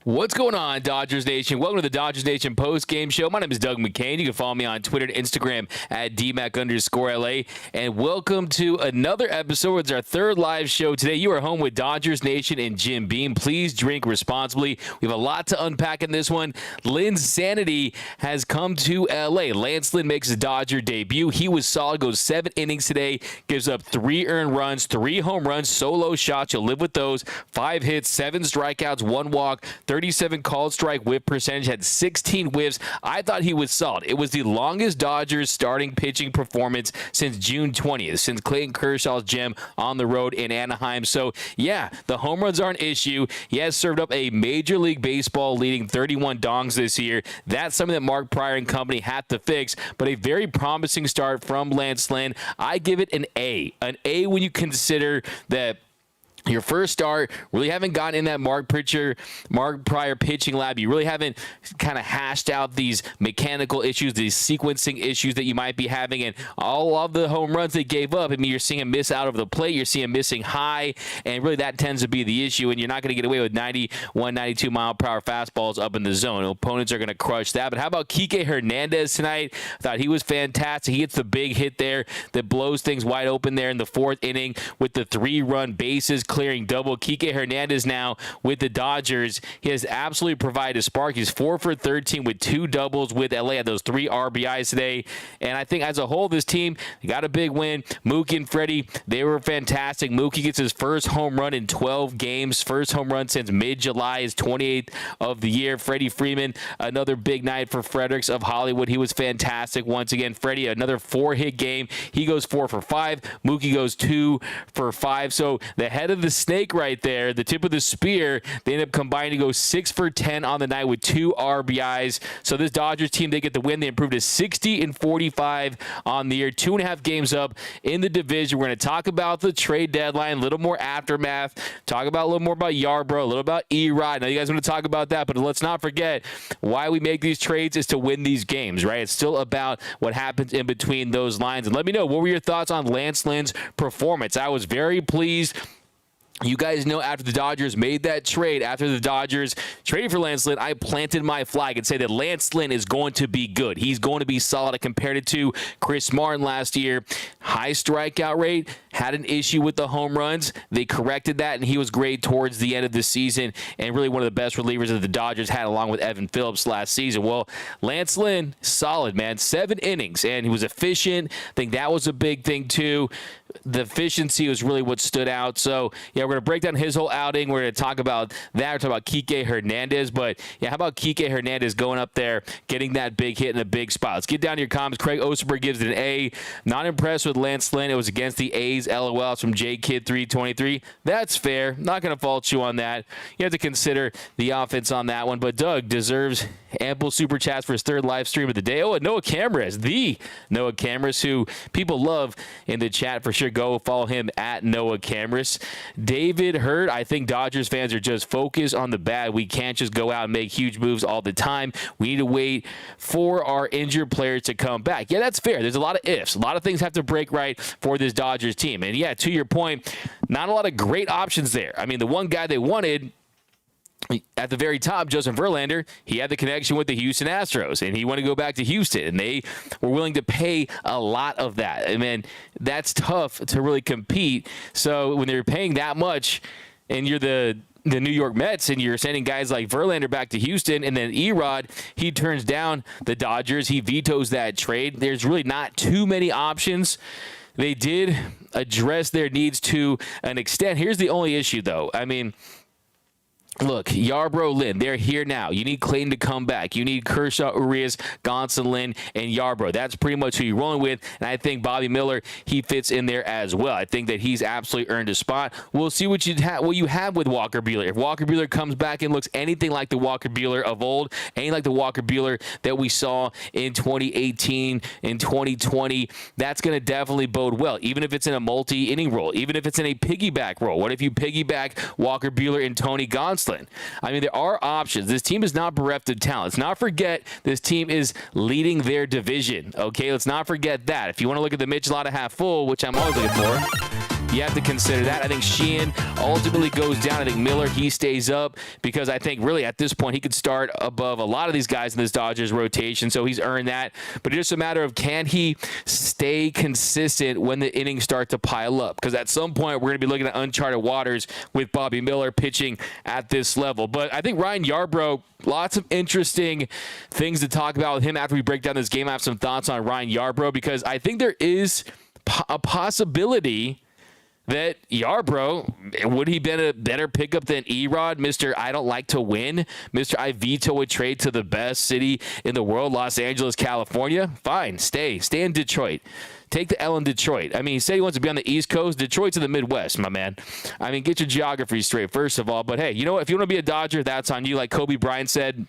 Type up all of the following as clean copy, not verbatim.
What's going on, Dodgers Nation? Welcome to the Dodgers Nation post-game show. My name is Doug McCain. You can follow me on Twitter and Instagram at DMAC_LA. And welcome to another episode. It's our third live show today. You are home with Dodgers Nation and Jim Beam. Please drink responsibly. We have a lot to unpack in this one. Lynn's sanity has come to LA. Lance Lynn makes his Dodger debut. He was solid, goes 7 innings today, gives up 3 earned runs, 3 home runs, solo shots. You'll live with those. 5 hits, 7 strikeouts, 1 walk, 37 called strike whip percentage, had 16 whiffs. I thought he was solid. It was the longest Dodgers starting pitching performance since June 20th, since Clayton Kershaw's gem on the road in Anaheim. So, yeah, the home runs are an issue. He has served up a Major League Baseball leading 31 dongs this year. That's something that Mark Pryor and company had to fix, but a very promising start from Lance Lynn. I give it an A. An A when you consider that your first start, really haven't gotten in that Mark Pryor pitching lab. You really haven't kind of hashed out these mechanical issues, these sequencing issues that you might be having. And all of the home runs they gave up, I mean, you're seeing him miss out over the plate. You're seeing him missing high. And really that tends to be the issue. And you're not going to get away with 91, 92 mile per hour fastballs up in the zone. Opponents are going to crush that. But how about Kike Hernandez tonight? I thought he was fantastic. He gets the big hit there that blows things wide open there in the 4th inning with the 3-run bases clearing double. Kike Hernandez now with the Dodgers. He has absolutely provided a spark. He's 4 for 13 with 2 doubles with LA. Had those 3 RBIs today. And I think as a whole, this team got a big win. Mookie and Freddie, they were fantastic. Mookie gets his first home run in 12 games. First home run since mid-July, his 28th of the year. Freddie Friedman, another big night for Fredericks of Hollywood. He was fantastic once again. Freddie, another 4-hit game. He goes 4 for 5. Mookie goes 2 for 5. So the head of the snake right there, the tip of the spear, they end up combining to go 6 for 10 on the night with 2 RBIs. So this Dodgers team, they get the win. They improved to 60-45 on the year, 2.5 games up in the division. We're going to talk about the trade deadline, a little more aftermath, talk about a little more about Yarbrough, a little about Erod. Now you guys want to talk about that, but let's not forget why we make these trades is to win these games, right? It's still about what happens in between those lines. And let me know, what were your thoughts on Lance Lynn's performance? I was very pleased. You guys know after the Dodgers made that trade, after the Dodgers traded for Lance Lynn, I planted my flag and said that Lance Lynn is going to be good. He's going to be solid. I compared it to Chris Martin last year. High strikeout rate, had an issue with the home runs. They corrected that, and he was great towards the end of the season and really one of the best relievers that the Dodgers had along with Evan Phillips last season. Well, Lance Lynn, solid, man. 7 innings, and he was efficient. I think that was a big thing, too. The efficiency was really what stood out. So, yeah, we're going to break down his whole outing. We're going to talk about that. We're talking about Kike Hernandez. But, yeah, how about Kike Hernandez going up there, getting that big hit in a big spot? Let's get down to your comments. Craig Osterberg gives it an A. Not impressed with Lance Lynn. It was against the A's. LOL. It's from JKid323. That's fair. Not going to fault you on that. You have to consider the offense on that one. But Doug deserves ample super chats for his 3rd live stream of the day. Oh, and Noah Cameras, the Noah Cameras, who people love in the chat for sure. Go follow him at Noah Cameras. David Hurd, I think Dodgers fans are just focused on the bad. We can't just go out and make huge moves all the time. We need to wait for our injured players to come back. Yeah, that's fair. There's a lot of ifs. A lot of things have to break right for this Dodgers team. And yeah, to your point, not a lot of great options there. I mean, the one guy they wanted at the very top, Justin Verlander, he had the connection with the Houston Astros, and he wanted to go back to Houston, and they were willing to pay a lot of that. I mean, that's tough to really compete. So when they're paying that much, and you're the New York Mets, and you're sending guys like Verlander back to Houston, and then Erod, he turns down the Dodgers. He vetoes that trade. There's really not too many options. They did address their needs to an extent. Here's the only issue, though. I mean, look, Yarbrough, Lynn, they're here now. You need Clayton to come back. You need Kershaw, Urias, Gonsolin, Lynn, and Yarbrough. That's pretty much who you're rolling with, and I think Bobby Miller, he fits in there as well. I think that he's absolutely earned a spot. We'll see what you have with Walker Buehler. If Walker Buehler comes back and looks anything like the Walker Buehler of old, anything like the Walker Buehler that we saw in 2018 and 2020, that's going to definitely bode well, even if it's in a multi-inning role, even if it's in a piggyback role. What if you piggyback Walker Buehler and Tony Gonsolin? I mean, there are options. This team is not bereft of talent. Let's not forget this team is leading their division. Okay, let's not forget that. If you want to look at the Michelada half full, which I'm always looking for, you have to consider that. I think Sheehan ultimately goes down. I think Miller, he stays up because I think really at this point he could start above a lot of these guys in this Dodgers rotation, so he's earned that. But it's just a matter of can he stay consistent when the innings start to pile up, because at some point we're going to be looking at uncharted waters with Bobby Miller pitching at this level. But I think Ryan Yarbrough, lots of interesting things to talk about with him after we break down this game. I have some thoughts on Ryan Yarbrough because I think there is a possibility that Yarbrough, would he been a better pickup than Erod, Mr. I don't like to win, Mr. I veto a trade to the best city in the world, Los Angeles, California? Fine, stay in Detroit. Take the L in Detroit. I mean, he said he wants to be on the East Coast. Detroit's in the Midwest, my man. I mean, get your geography straight, first of all. But, hey, you know what? If you want to be a Dodger, that's on you. Like Kobe Bryant said,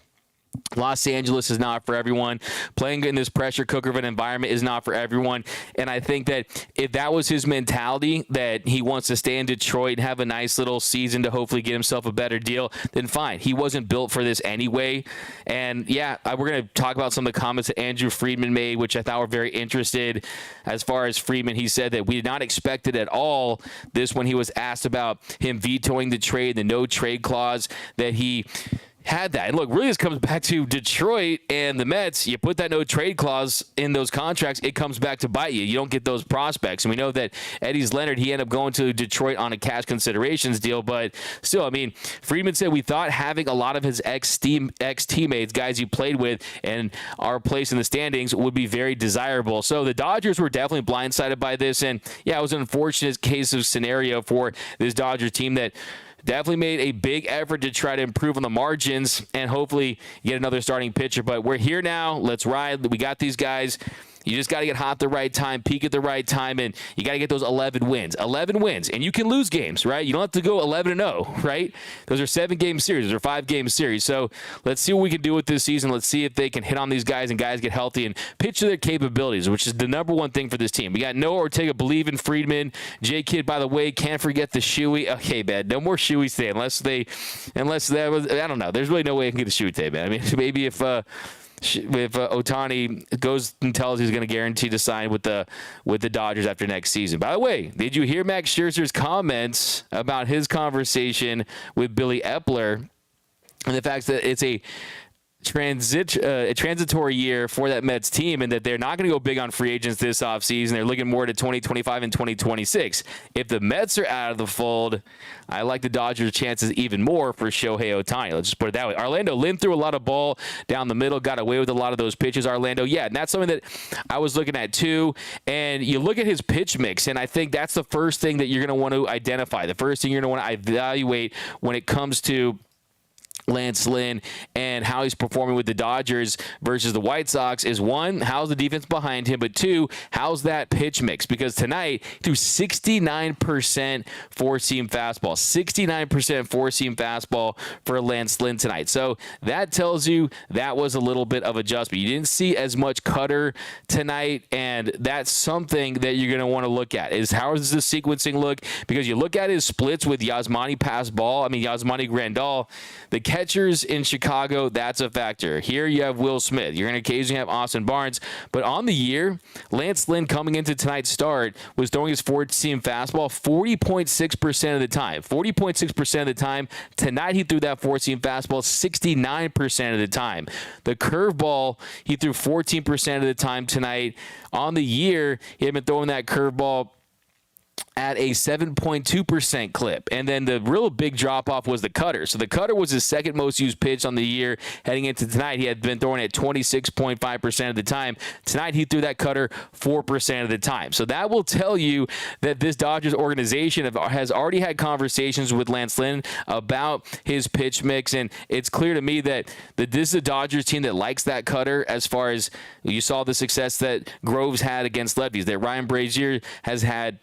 Los Angeles is not for everyone. Playing in this pressure cooker of an environment is not for everyone. And I think that if that was his mentality, that he wants to stay in Detroit and have a nice little season to hopefully get himself a better deal, then fine. He wasn't built for this anyway. And, yeah, we're going to talk about some of the comments that Andrew Friedman made, which I thought were very interested. As far as Friedman, he said that we did not expect it at all, this when he was asked about him vetoing the trade, the no-trade clause, that he had that. And look, really this comes back to Detroit and the Mets. You put that no trade clause in those contracts, it comes back to bite you. You don't get those prospects. And we know that Eddie's Leonard, he ended up going to Detroit on a cash considerations deal. But still, I mean, Friedman said we thought having a lot of his ex-teammates, guys you played with, and our place in the standings would be very desirable. So the Dodgers were definitely blindsided by this. And yeah, it was an unfortunate case of scenario for this Dodgers team that definitely made a big effort to try to improve on the margins and hopefully get another starting pitcher. But we're here now. Let's ride. We got these guys. You just got to get hot at the right time, peak at the right time, and you got to get those 11 wins. 11 wins, and you can lose games, right? You don't have to go 11-0, right? Those are 7-game series. Those are 5-game series. So let's see what we can do with this season. Let's see if they can hit on these guys and guys get healthy and pitch to their capabilities, which is the number one thing for this team. We got Noah Ortega, believe in Friedman. J. Kidd, by the way, can't forget the Shoey. Okay, man, no more Shoeys today unless that was, I don't know. There's really no way I can get a Shoey today, man. I mean, maybe if Ohtani goes and tells he's going to guarantee to sign with the Dodgers after next season. By the way, did you hear Max Scherzer's comments about his conversation with Billy Epler and the fact that it's a transitory year for that Mets team and that they're not going to go big on free agents this offseason. They're looking more to 2025 and 2026. If the Mets are out of the fold, I like the Dodgers' chances even more for Shohei Ohtani. Let's just put it that way. Orlando, Lynn threw a lot of ball down the middle, got away with a lot of those pitches. Orlando, yeah, and that's something that I was looking at too. And you look at his pitch mix, and I think that's the first thing that you're going to want to identify. The first thing you're going to want to evaluate when it comes to Lance Lynn and how he's performing with the Dodgers versus the White Sox is, one, how's the defense behind him, but two, how's that pitch mix? Because tonight, he threw 69% four-seam fastball, 69% four-seam fastball for Lance Lynn tonight. So that tells you that was a little bit of adjustment. You didn't see as much cutter tonight, and that's something that you're going to want to look at, is how does the sequencing look? Because you look at his splits with Yasmani Grandal, the catchers in Chicago, that's a factor. Here you have Will Smith. You're going to occasionally have Austin Barnes. But on the year, Lance Lynn coming into tonight's start was throwing his four-seam fastball 40.6% of the time. 40.6% of the time. Tonight he threw that four-seam fastball 69% of the time. The curveball, he threw 14% of the time tonight. On the year, he had been throwing that curveball at a 7.2% clip. And then the real big drop-off was the cutter. So the cutter was his second most used pitch on the year. Heading into tonight, he had been throwing it 26.5% of the time. Tonight, he threw that cutter 4% of the time. So that will tell you that this Dodgers organization has already had conversations with Lance Lynn about his pitch mix. And it's clear to me that this is a Dodgers team that likes that cutter, as far as you saw the success that Groves had against lefties, that Ryan Brazier has had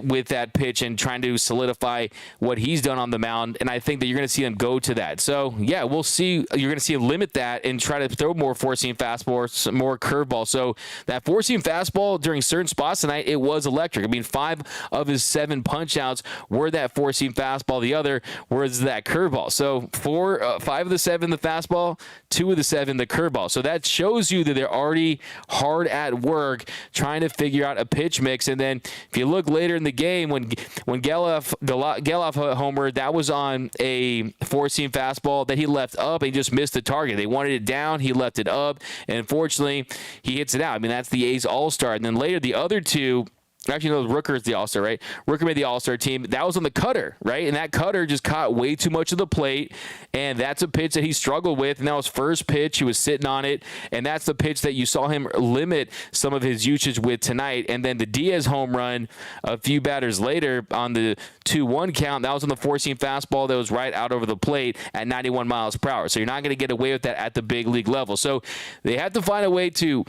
with that pitch and trying to solidify what he's done on the mound. And I think that you're going to see him go to that. So, yeah, we'll see. You're going to see him limit that and try to throw more four-seam fastball, more curveball. So that four-seam fastball during certain spots tonight, it was electric. I mean, 5 of his 7 punch-outs were that four-seam fastball. The other was that curveball. So 5 of the 7 the fastball, 2 of the 7 the curveball. So that shows you that they're already hard at work trying to figure out a pitch mix. And then if you look later in the game when Geloff homered, that was on a four-seam fastball that he left up and he just missed the target. They wanted it down, he left it up, and unfortunately, he hits it out. I mean, that's the A's All-Star. And then later, the other two. Actually, no, Rooker's the All-Star, right? Rooker made the All-Star team. That was on the cutter, right? And that cutter just caught way too much of the plate, and that's a pitch that he struggled with, and that was first pitch. He was sitting on it, and that's the pitch that you saw him limit some of his usage with tonight. And then the Diaz home run a few batters later on the 2-1 count, that was on the four-seam fastball that was right out over the plate at 91 miles per hour. So you're not going to get away with that at the big league level. So they have to find a way to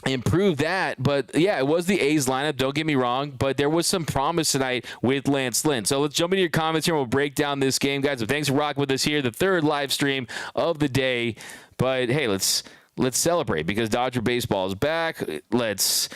improve that. But yeah, it was the A's lineup, don't get me wrong, but there was some promise tonight with Lance Lynn. So let's jump into your comments here and we'll break down this game, guys. So thanks for rocking with us here, the third live stream of the day. But hey, let's celebrate because Dodger baseball is back. Let's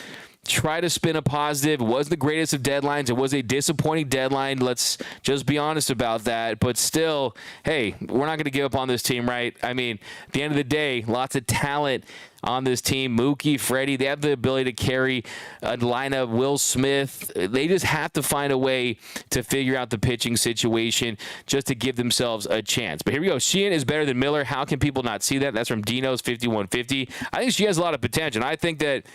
try to spin a positive. It wasn't the greatest of deadlines. It was a disappointing deadline. Let's just be honest about that. But still, hey, we're not going to give up on this team, right? I mean, at the end of the day, lots of talent on this team. Mookie, Freddie, they have the ability to carry a lineup. Will Smith, they just have to find a way to figure out the pitching situation just to give themselves a chance. But here we go. Sheehan is better than Miller. How can people not see that? That's from Dino's 5150. I think she has a lot of potential. And I think that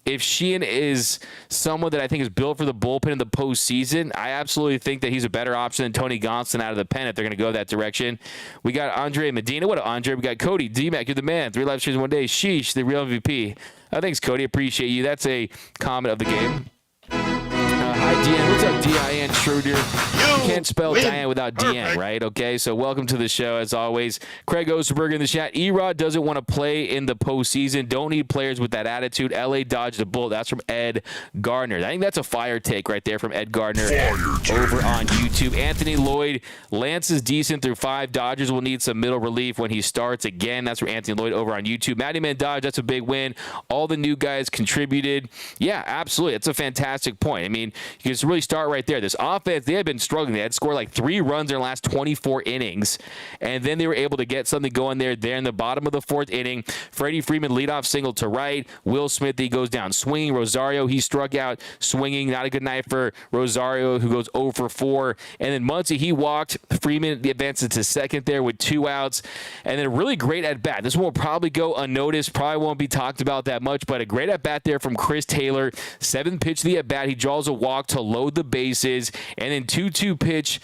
if Sheehan is someone that I think is built for the bullpen in the postseason, I absolutely think that he's a better option than Tony Gonsolin out of the pen if they're going to go that direction. We got Andre Medina. What up, Andre? We got Cody. D-Mac, you're the man. 3 live streams in 1 day. Sheesh, the real MVP. Thanks, Cody. Appreciate you. That's a comment of the game. Hi, Deanne. What's up, Diane Schroeder? You can't spell Diane without Deanne, right? Okay, so welcome to the show, as always. Craig Osterberg in the chat. Erod doesn't want to play in the postseason. Don't need players with that attitude. LA dodged a bullet. That's from Ed Gardner. I think that's a fire take right there from Ed Gardner over on YouTube. Anthony Lloyd. Lance is decent through 5. Dodgers will need some middle relief when he starts again. That's from Anthony Lloyd over on YouTube. Matty Man Dodge, that's a big win. All the new guys contributed. Yeah, absolutely. It's a fantastic point. I mean, you can just really start right there. This offense, they had been struggling. They had scored like 3 runs in their last 24 innings, and then they were able to get something going there in the bottom of the 4th inning. Freddie Freeman leadoff single to right. Will Smith, he goes down swinging. Rosario, he struck out swinging. Not a good night for Rosario, who goes 0 for 4. And then Muncy, he walked. Freeman advances to second there with 2 outs. And then a really great at-bat. This one will probably go unnoticed, probably won't be talked about that much, but a great at-bat there from Chris Taylor. 7th pitch of the at-bat. He draws a walk to load the bases, and then 2-2 pitch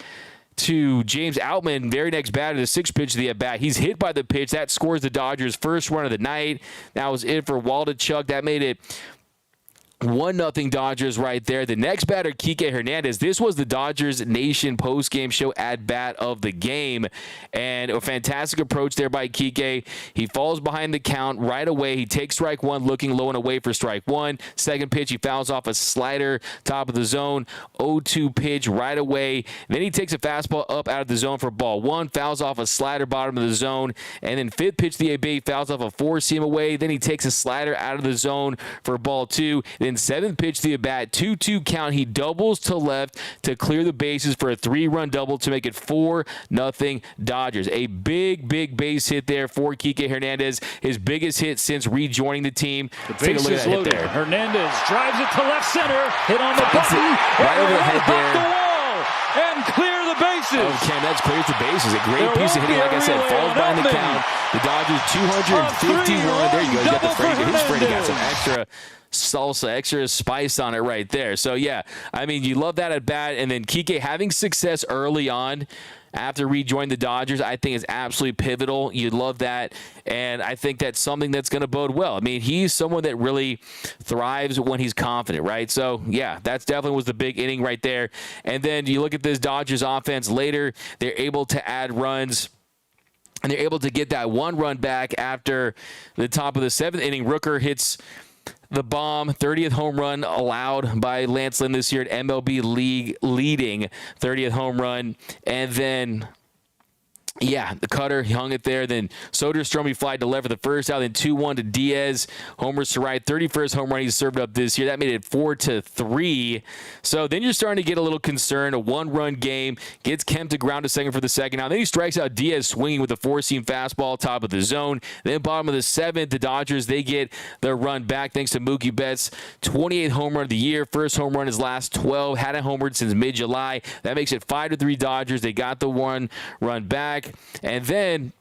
to James Outman, very next batter, the 6th pitch of the at-bat. He's hit by the pitch. That scores the Dodgers' first run of the night. That was it for Waldichuk. That made it 1-0 Dodgers right there. The next batter, Kike Hernandez. This was the Dodgers Nation post-game show at-bat of the game. And a fantastic approach there by Kike. He falls behind the count right away. He takes strike 1, looking low and away for strike 1. 2nd pitch, he fouls off a slider, top of the zone. 0-2 pitch right away. Then he takes a fastball up out of the zone for ball 1. Fouls off a slider, bottom of the zone. And then 5th pitch, the AB, fouls off a 4-seam away. Then he takes a slider out of the zone for ball 2. Then 7th pitch to the bat, 2-2 count. He doubles to left to clear the bases for a 3-run double to make it 4-0 Dodgers. A big base hit there for Kike Hernandez. His biggest hit since rejoining the team. The base is loaded. Hernandez drives it to left center. Hit on the button. Right over the head there. The wall and clear the bases. Okay, that's clears the bases. A great piece of hitting, like I said. Falls behind the count. The Dodgers 251. There you go. You got the Freddie. His Freddie got some extra salsa, extra spice on it right there. So yeah, I mean, you love that at bat. And then Kike having success early on after rejoining the Dodgers, I think is absolutely pivotal. You love that. And I think that's something that's going to bode well. I mean, he's someone that really thrives when he's confident, right? So yeah, that's definitely was the big inning right there. And then you look at this Dodgers offense later, they're able to add runs. And they're able to get that 1 run back after the top of the 7th inning. Rooker hits the bomb, 30th home run allowed by Lance Lynn this year at MLB League leading 30th home run. And then Yeah, the cutter, he hung it there. Then Soderstrom, he flied to left for the first out. Then 2-1 to Diaz. Homers to right. 31st home run he's served up this year. That made it 4-3. So then you're starting to get a little concerned. A one-run game. Gets Kemp to ground to second for the second out. Then he strikes out Diaz swinging with a four-seam fastball top of the zone. Then bottom of the seventh, the Dodgers, they get their run back thanks to Mookie Betts. 28th home run of the year. First home run his last 12. Hadn't homered since mid-July. That makes it 5-3 Dodgers. They got the one run back. And then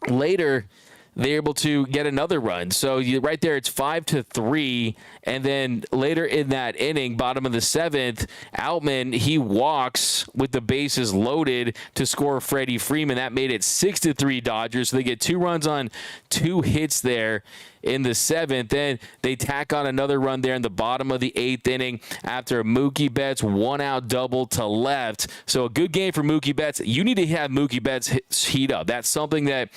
later, they're able to get another run. So right there, it's 5-3. And then later in that inning, bottom of the seventh, Outman, he walks with the bases loaded to score Freddie Friedman. That made it 6-3 Dodgers. So they get 2 runs on 2 hits there in the seventh. Then they tack on another run there in the bottom of the eighth inning after a Mookie Betts 1-out double to left. So a good game for Mookie Betts. You need to have Mookie Betts heat up. That's something that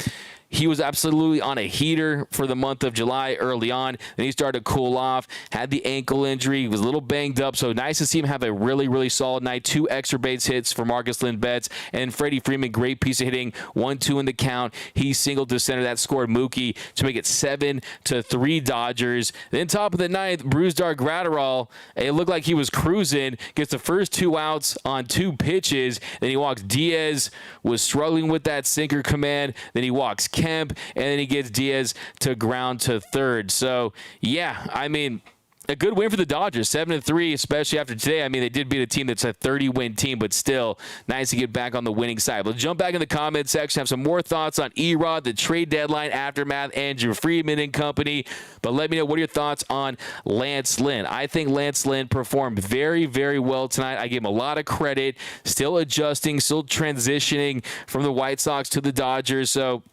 he was absolutely on a heater for the month of July early on. Then he started to cool off, had the ankle injury, was a little banged up. So nice to see him have a really, really solid night. 2 extra base hits for Marcus Lynn Betts. And Freddie Freeman, great piece of hitting. 1-2 in the count. He singled to center. That scored Mookie to make it 7-3 Dodgers. Then top of the ninth, Brusdar Graterol. It looked like he was cruising. Gets the first 2 outs on 2 pitches. Then he walks Diaz, was struggling with that sinker command. Then he walks Kemp, and then he gets Diaz to ground to third. So, yeah, I mean, a good win for the Dodgers, 7-3, especially after today. I mean, they did beat a team that's a 30-win team, but still nice to get back on the winning side. Let's jump back in the comment section, have some more thoughts on Erod, the trade deadline aftermath, Andrew Friedman and company. But let me know, what are your thoughts on Lance Lynn? I think Lance Lynn performed very, very well tonight. I give him a lot of credit. Still adjusting, still transitioning from the White Sox to the Dodgers. So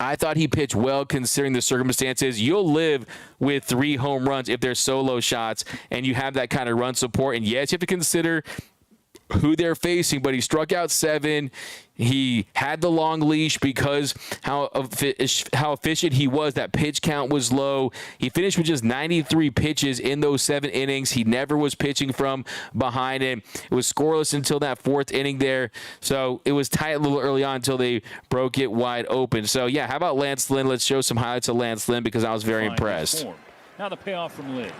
I thought he pitched well considering the circumstances. You'll live with 3 home runs if they're solo shots and you have that kind of run support. And yes, you have to consider who they're facing, but he struck out 7. He had the long leash because how efficient he was. That pitch count was low. He finished with just 93 pitches in those 7 innings. He never was pitching from behind him. It was scoreless until that 4th inning there. So it was tight a little early on until they broke it wide open. So, yeah, how about Lance Lynn? Let's show some highlights of Lance Lynn because I was very impressed. Now the payoff from Lynn.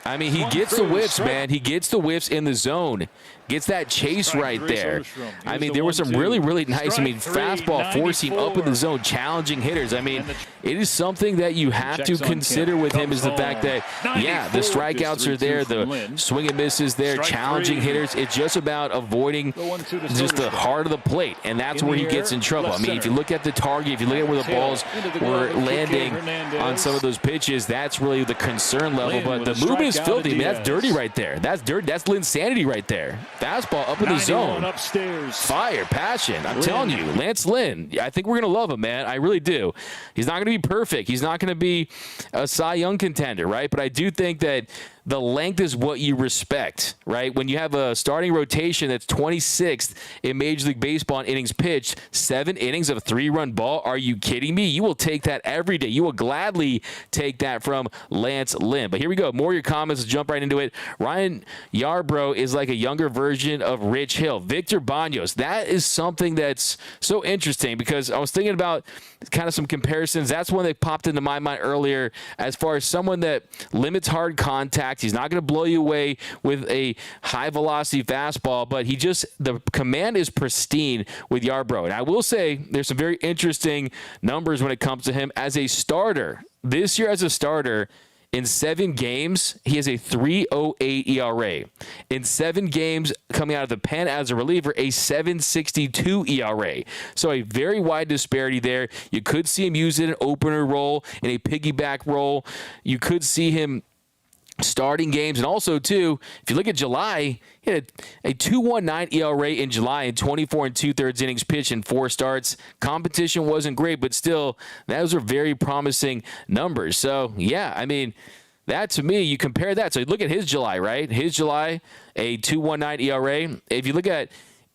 I mean, he gets the whiffs, man. He gets the whiffs in the zone. Gets that chase right there. I mean, there were some really, really nice, fastball, 4-seam up in the zone, challenging hitters. I mean, it is something that you have to consider with him is the fact that, yeah, the strikeouts are there, the swing and misses there, challenging hitters. It's just about avoiding just the heart of the plate, and that's where he gets in trouble. I mean, if you look at the target, if you look at where the balls were landing on some of those pitches, that's really the concern level. But the movement is filthy. I mean, that's dirty right there. That's dirty. That's Lynn's sanity right there. Fastball up in the zone. Upstairs. Fire, passion. I'm telling you, Lance Lynn, I think we're going to love him, man. I really do. He's not going to be perfect. He's not going to be a Cy Young contender, right? But I do think that the length is what you respect, right? When you have a starting rotation that's 26th in Major League Baseball in innings pitched, 7 innings of 3-run ball, are you kidding me? You will take that every day. You will gladly take that from Lance Lynn. But here we go. More of your comments. Let's jump right into it. Ryan Yarbrough is like a younger version of Rich Hill. Victor Baños. That is something that's so interesting because I was thinking about kind of some comparisons. That's one that popped into my mind earlier as far as someone that limits hard contact. He's not going to blow you away with a high-velocity fastball, but the command is pristine with Yarbrough. And I will say there's some very interesting numbers when it comes to him as a starter. This year as a starter, in 7 games, he has a 3.08 ERA. In 7 games coming out of the pen as a reliever, a 7.62 ERA. So a very wide disparity there. You could see him use it in an opener role, in a piggyback role. You could see him starting games. And also, too, if you look at July, he had a 2.19 ERA in July in 24 2/3 innings pitched in 4 starts. Competition wasn't great, but still, those are very promising numbers. So, yeah, I mean, that to me, you compare that. So, look at his July, right? His July, a 2.19 ERA. If you look at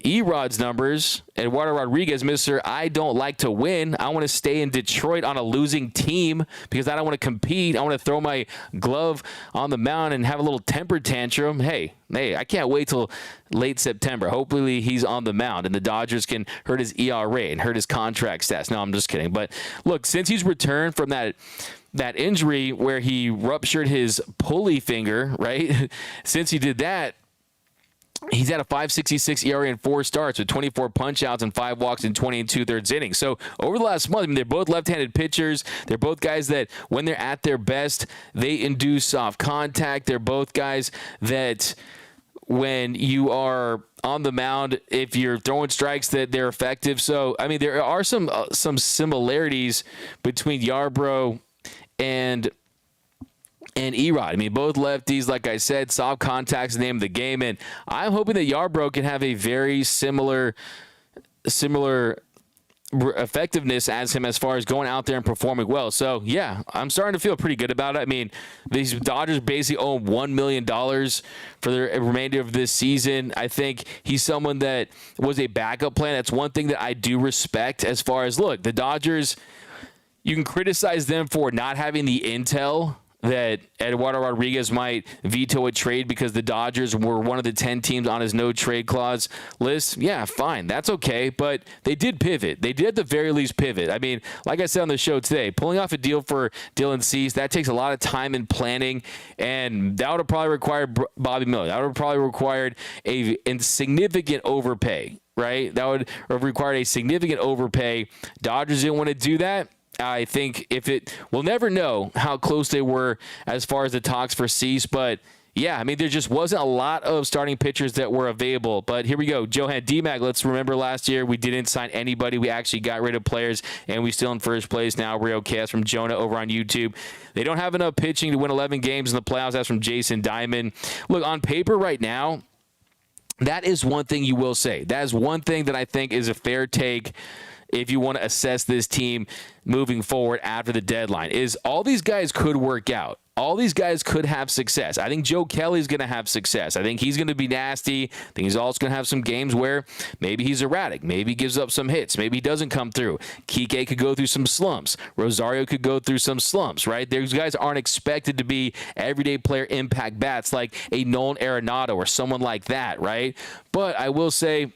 Erod's numbers, Eduardo Rodriguez, Mr. I don't like to win. I want to stay in Detroit on a losing team because I don't want to compete. I want to throw my glove on the mound and have a little temper tantrum. Hey, I can't wait till late September. Hopefully he's on the mound and the Dodgers can hurt his ERA and hurt his contract stats. No, I'm just kidding. But look, since he's returned from that injury where he ruptured his pulley finger, right? Since he did that, he's at a 5.66 ERA in 4 starts with 24 punch-outs and 5 walks in 20 2/3 innings. So over the last month, I mean, they're both left-handed pitchers. They're both guys that when they're at their best, they induce soft contact. They're both guys that when you are on the mound, if you're throwing strikes, that they're effective. So, I mean, there are some similarities between Yarbrough and Erod. I mean, both lefties, like I said, soft contact's the name of the game, and I'm hoping that Yarbrough can have a very similar effectiveness as him as far as going out there and performing well. So, yeah, I'm starting to feel pretty good about it. I mean, these Dodgers basically owe him $1 million for the remainder of this season. I think he's someone that was a backup plan. That's one thing that I do respect as far as, look, the Dodgers, you can criticize them for not having the intel that Eduardo Rodriguez might veto a trade because the Dodgers were one of the 10 teams on his no-trade clause list. Yeah, fine. That's okay. But they did pivot. They did at the very least pivot. I mean, like I said on the show today, pulling off a deal for Dylan Cease, that takes a lot of time and planning, and that would have probably required Bobby Miller. That would have probably required a significant overpay, right? That would have required a significant overpay. Dodgers didn't want to do that. I think we'll never know how close they were as far as the talks for Cease, but yeah, I mean, there just wasn't a lot of starting pitchers that were available. But here we go. Johan D-Mac, let's remember last year we didn't sign anybody. We actually got rid of players, and we still in first place now. Real cast from Jonah over on YouTube. They don't have enough pitching to win 11 games in the playoffs. That's from Jason Diamond. Look, on paper right now, that is one thing you will say. That is one thing that I think is a fair take if you want to assess this team moving forward after the deadline, is all these guys could work out. All these guys could have success. I think Joe Kelly's going to have success. I think he's going to be nasty. I think he's also going to have some games where maybe he's erratic. Maybe he gives up some hits. Maybe he doesn't come through. Kike could go through some slumps. Rosario could go through some slumps, right? Those guys aren't expected to be everyday player impact bats like a Nolan Arenado or someone like that, right? But I will say,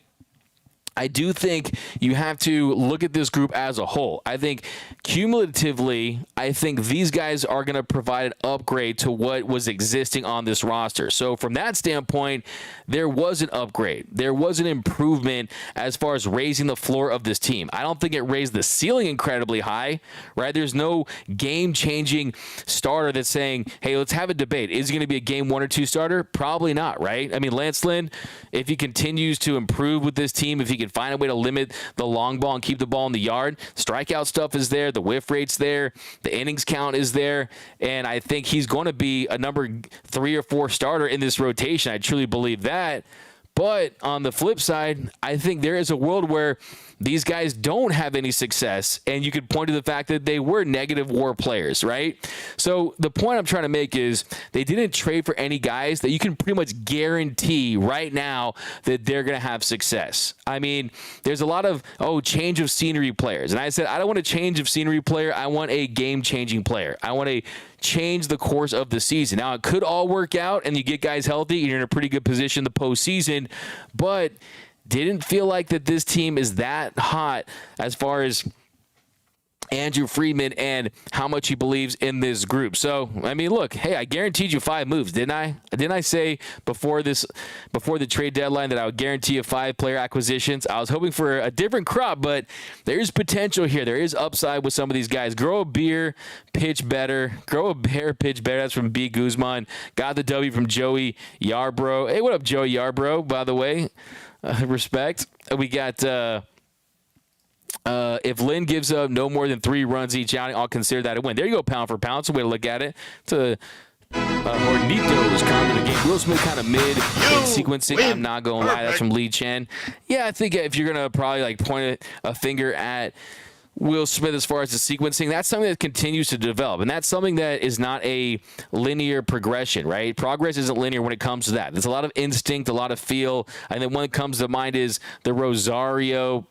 I do think you have to look at this group as a whole. I think cumulatively, I think these guys are going to provide an upgrade to what was existing on this roster. So from that standpoint, there was an upgrade. There was an improvement as far as raising the floor of this team. I don't think it raised the ceiling incredibly high, right? There's no game-changing starter that's saying, hey, let's have a debate. Is he going to be a game 1 or 2 starter? Probably not, right? I mean, Lance Lynn, if he continues to improve with this team, if he can find a way to limit the long ball and keep the ball in the yard, strikeout stuff is there, the whiff rate's there, the innings count is there, and I think he's going to be a number 3 or 4 starter in this rotation. I truly believe that. But on the flip side, I think there is a world where these guys don't have any success, and you could point to the fact that they were negative WAR players, right? So the point I'm trying to make is they didn't trade for any guys that you can pretty much guarantee right now that they're going to have success. I mean, there's a lot of, change of scenery players. And I said, I don't want a change of scenery player. I want a game-changing player. I want to change the course of the season. Now, it could all work out, and you get guys healthy, you're in a pretty good position in the postseason, but didn't feel like that this team is that hot as far as Andrew Friedman and how much he believes in this group. So, I mean, look, hey, I guaranteed you 5 moves, didn't I? Didn't I say before the trade deadline that I would guarantee you 5 player acquisitions? I was hoping for a different crop, but there is potential here. There is upside with some of these guys. Grow a beer, pitch better. Grow a bear, pitch better. That's from B. Guzman. Got the W from Joey Yarbrough. Hey, what up, Joey Yarbrough, by the way? Respect. We got if Lynn gives up no more than 3 runs each outing, I'll consider that a win. There you go, pound for pound. It's a way to look at it. It's a Hornito's comment of the game. Will Smith kind of mid in sequencing. I'm not going to lie. That's from Lee Chen. Yeah, I think if you're going to probably point a finger at Will Smith as far as the sequencing, that's something that continues to develop, and that's something that is not a linear progression, right? Progress isn't linear when it comes to that. There's a lot of instinct, a lot of feel, and then one that comes to mind is the Rosario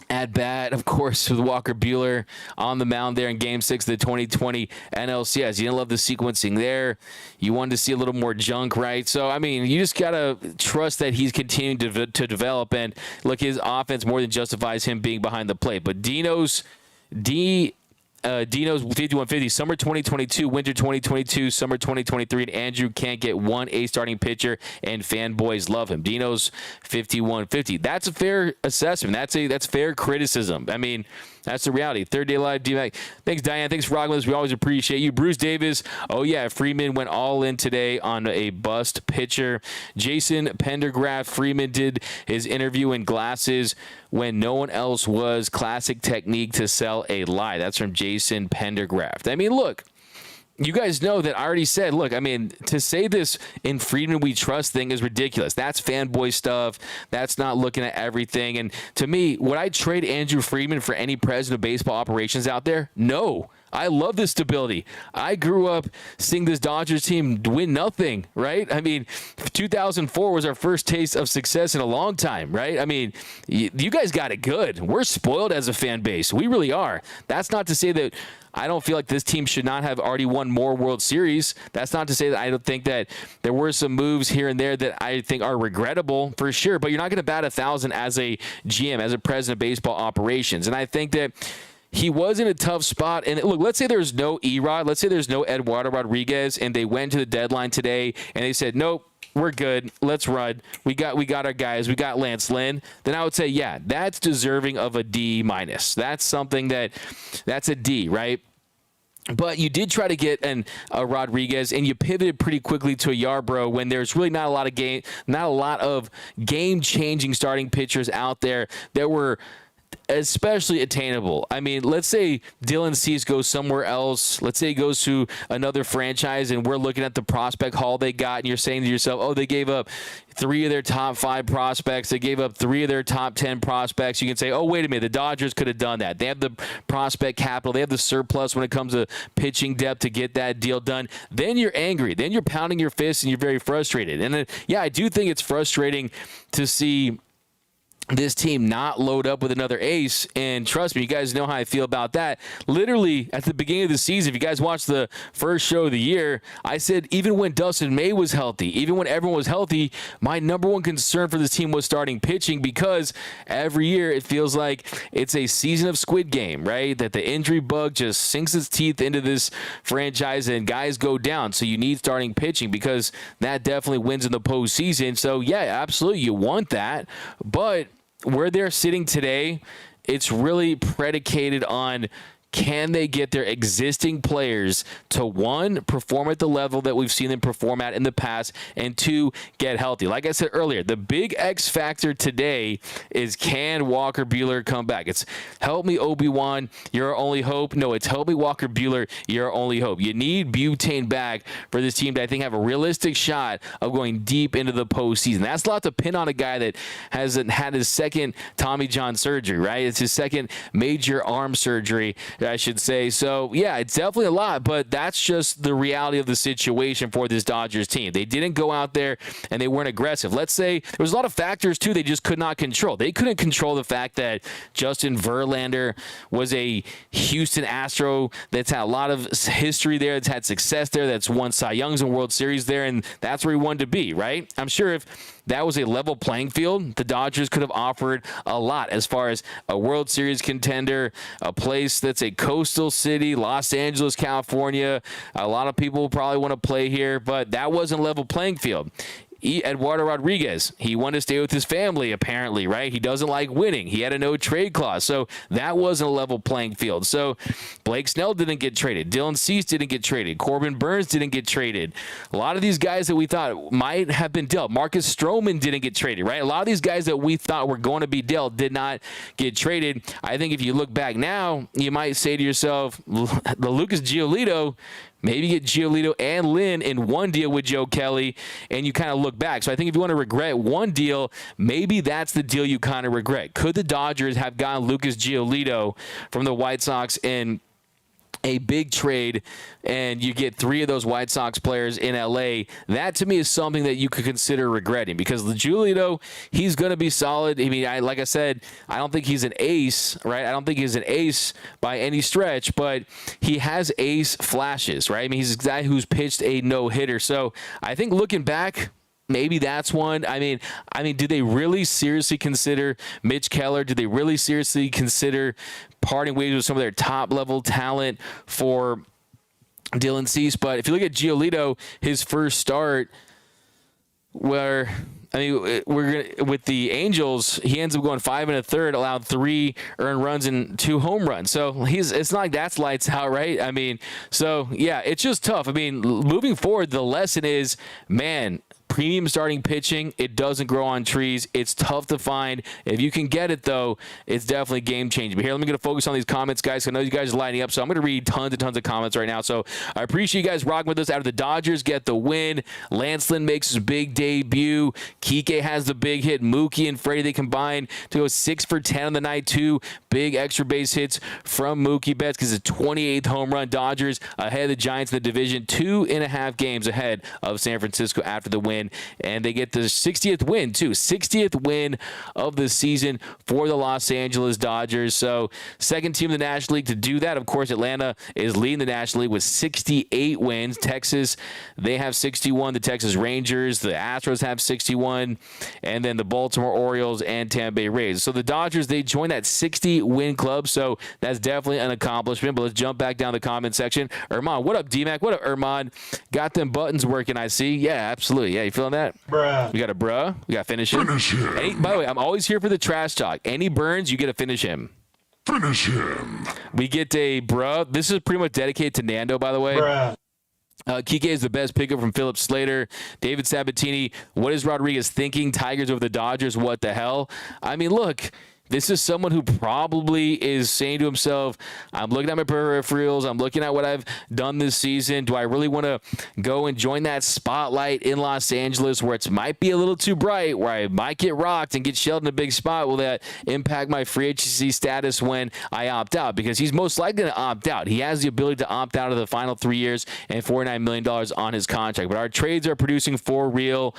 at bat, of course, with Walker Buehler on the mound there in Game 6 of the 2020 NLCS. You didn't love the sequencing there. You wanted to see a little more junk, right? So, I mean, you just got to trust that he's continuing to develop. And, look, his offense more than justifies him being behind the plate. But Dino's 5150, summer 2022, winter 2022, summer 2023, and Andrew can't get one A starting pitcher, and fanboys love him. Dino's 5150. That's a fair assessment. That's fair criticism. I mean, that's the reality. Third Day Live, D-Mac. Thanks, Diane. Thanks for rocking with us. We always appreciate you. Bruce Davis. Oh, yeah. Friedman went all in today on a bust pitcher. Jason Pendergraft. Friedman did his interview in glasses when no one else was. Classic technique to sell a lie. That's from Jason Pendergraft. I mean, look. You guys know that I already said, look, I mean, to say this in Friedman we trust thing is ridiculous. That's fanboy stuff. That's not looking at everything. And to me, would I trade Andrew Friedman for any president of baseball operations out there? No. I love this stability. I grew up seeing this Dodgers team win nothing, right? I mean, 2004 was our first taste of success in a long time, right? I mean, you guys got it good. We're spoiled as a fan base. We really are. That's not to say that I don't feel like this team should not have already won more World Series. That's not to say that I don't think that there were some moves here and there that I think are regrettable for sure, but you're not going to bat 1,000 as a GM, as a president of baseball operations. And I think that he was in a tough spot. And look, let's say there's no Erod. Let's say there's no Eduardo Rodriguez, and they went to the deadline today and they said, nope, we're good. Let's run. We got our guys. We got Lance Lynn. Then I would say, yeah, that's deserving of a D-. That's something that's a D, right? But you did try to get a Rodriguez, and you pivoted pretty quickly to a Yarbrough when there's really not a lot of game-changing starting pitchers out there that were especially attainable. I mean, let's say Dylan Cease goes somewhere else. Let's say he goes to another franchise, and we're looking at the prospect haul they got, and you're saying to yourself, oh, they gave up 3 of their top 5 prospects. They gave up 3 of their top 10 prospects. You can say, oh, wait a minute, the Dodgers could have done that. They have the prospect capital. They have the surplus when it comes to pitching depth to get that deal done. Then you're angry. Then you're pounding your fist, and you're very frustrated. And then, yeah, I do think it's frustrating to see this team not load up with another ace. And trust me, you guys know how I feel about that. Literally, at the beginning of the season, if you guys watched the first show of the year, I said even when Dustin May was healthy, even when everyone was healthy, my number one concern for this team was starting pitching, because every year it feels like it's a season of Squid Game, right? That the injury bug just sinks its teeth into this franchise and guys go down. So you need starting pitching, because that definitely wins in the postseason. So, yeah, absolutely, you want that. But where they're sitting today, it's really predicated on, can they get their existing players to, 1, perform at the level that we've seen them perform at in the past, and 2, get healthy. Like I said earlier, the big X factor today is, can Walker Buehler come back? It's help me Obi-Wan, you're our only hope. No, it's help me Walker Buehler, you're our only hope. You need Butane back for this team to, I think, have a realistic shot of going deep into the postseason. That's a lot to pin on a guy that hasn't had his second Tommy John surgery, right? It's his second major arm surgery, I should say. So, yeah, it's definitely a lot, but that's just the reality of the situation for this Dodgers team. They didn't go out there and they weren't aggressive. Let's say there was a lot of factors, too, they just could not control. They couldn't control the fact that Justin Verlander was a Houston Astro that's had a lot of history there, that's had success there, that's won Cy Youngs and World Series there, and that's where he wanted to be, right? I'm sure if that was a level playing field, the Dodgers could have offered a lot as far as a World Series contender, a place that's a coastal city, Los Angeles, California. A lot of people probably want to play here, but that wasn't a level playing field. Eduardo Rodriguez, he wanted to stay with his family, apparently, right? He doesn't like winning. He had a no-trade clause, so that wasn't a level playing field. So Blake Snell didn't get traded. Dylan Cease didn't get traded. Corbin Burns didn't get traded. A lot of these guys that we thought might have been dealt. Marcus Stroman didn't get traded, right? A lot of these guys that we thought were going to be dealt did not get traded. I think if you look back now, you might say to yourself, the Lucas Giolito, Maybe get Giolito and Lynn in one deal with Joe Kelly, and you kind of look back. So I think if you want to regret one deal, maybe that's the deal you kind of regret. Could the Dodgers have gotten Lucas Giolito from the White Sox in a big trade, and you get 3 of those White Sox players in LA? That to me is something that you could consider regretting, because the Giolito, he's going to be solid. I mean, like I said, I don't think he's an ace, right? I don't think he's an ace by any stretch, but he has ace flashes, right? I mean, he's a guy who's pitched a no-hitter. So I think looking back, maybe that's one. I mean, do they really seriously consider Mitch Keller? Do they really seriously consider parting ways with some of their top-level talent for Dylan Cease? But if you look at Giolito, his first start, with the Angels, he ends up going 5 1/3, allowed 3 earned runs and 2 home runs. So it's not like that's lights out, right? I mean, so yeah, it's just tough. I mean, moving forward, the lesson is, man, premium starting pitching, it doesn't grow on trees. It's tough to find. If you can get it, though, it's definitely game-changing. But here, let me get a focus on these comments, guys. I know you guys are lining up, so I'm going to read tons and tons of comments right now. So I appreciate you guys rocking with us. Out of the Dodgers get the win. Lance Lynn makes his big debut. Kike has the big hit. Mookie and Freddie, they combine to go 6 for 10 on the night. 2 big extra base hits from Mookie Betts, because it's 28th home run. Dodgers ahead of the Giants in the division, 2.5 games ahead of San Francisco after the win. And they get the 60th win, too. 60th win of the season for the Los Angeles Dodgers. So second team in the National League to do that. Of course, Atlanta is leading the National League with 68 wins. Texas, they have 61. The Texas Rangers, the Astros have 61. And then the Baltimore Orioles and Tampa Bay Rays. So the Dodgers, they join that 60-win club. So that's definitely an accomplishment. But let's jump back down the comment section. Erman, what up, D-Mac? What up, Erman? Got them buttons working, I see. Yeah, absolutely. Yeah, you feeling that? Bruh. We got a bruh. We got to finish him. By the way, I'm always here for the trash talk. Any burns, you get to finish him. Finish him. We get a bruh. This is pretty much dedicated to Nando, by the way. Bruh. Kike is the best pickup from Philip Slater. David Sabatini, what is Rodriguez thinking? Tigers over the Dodgers, what the hell? I mean, look, this is someone who probably is saying to himself, I'm looking at my peripherals. I'm looking at what I've done this season. Do I really want to go and join that spotlight in Los Angeles where it might be a little too bright, where I might get rocked and get shelled in a big spot? Will that impact my free agency status when I opt out? Because he's most likely going to opt out. He has the ability to opt out of the final 3 years and $49 million on his contract. But our trades are producing for real.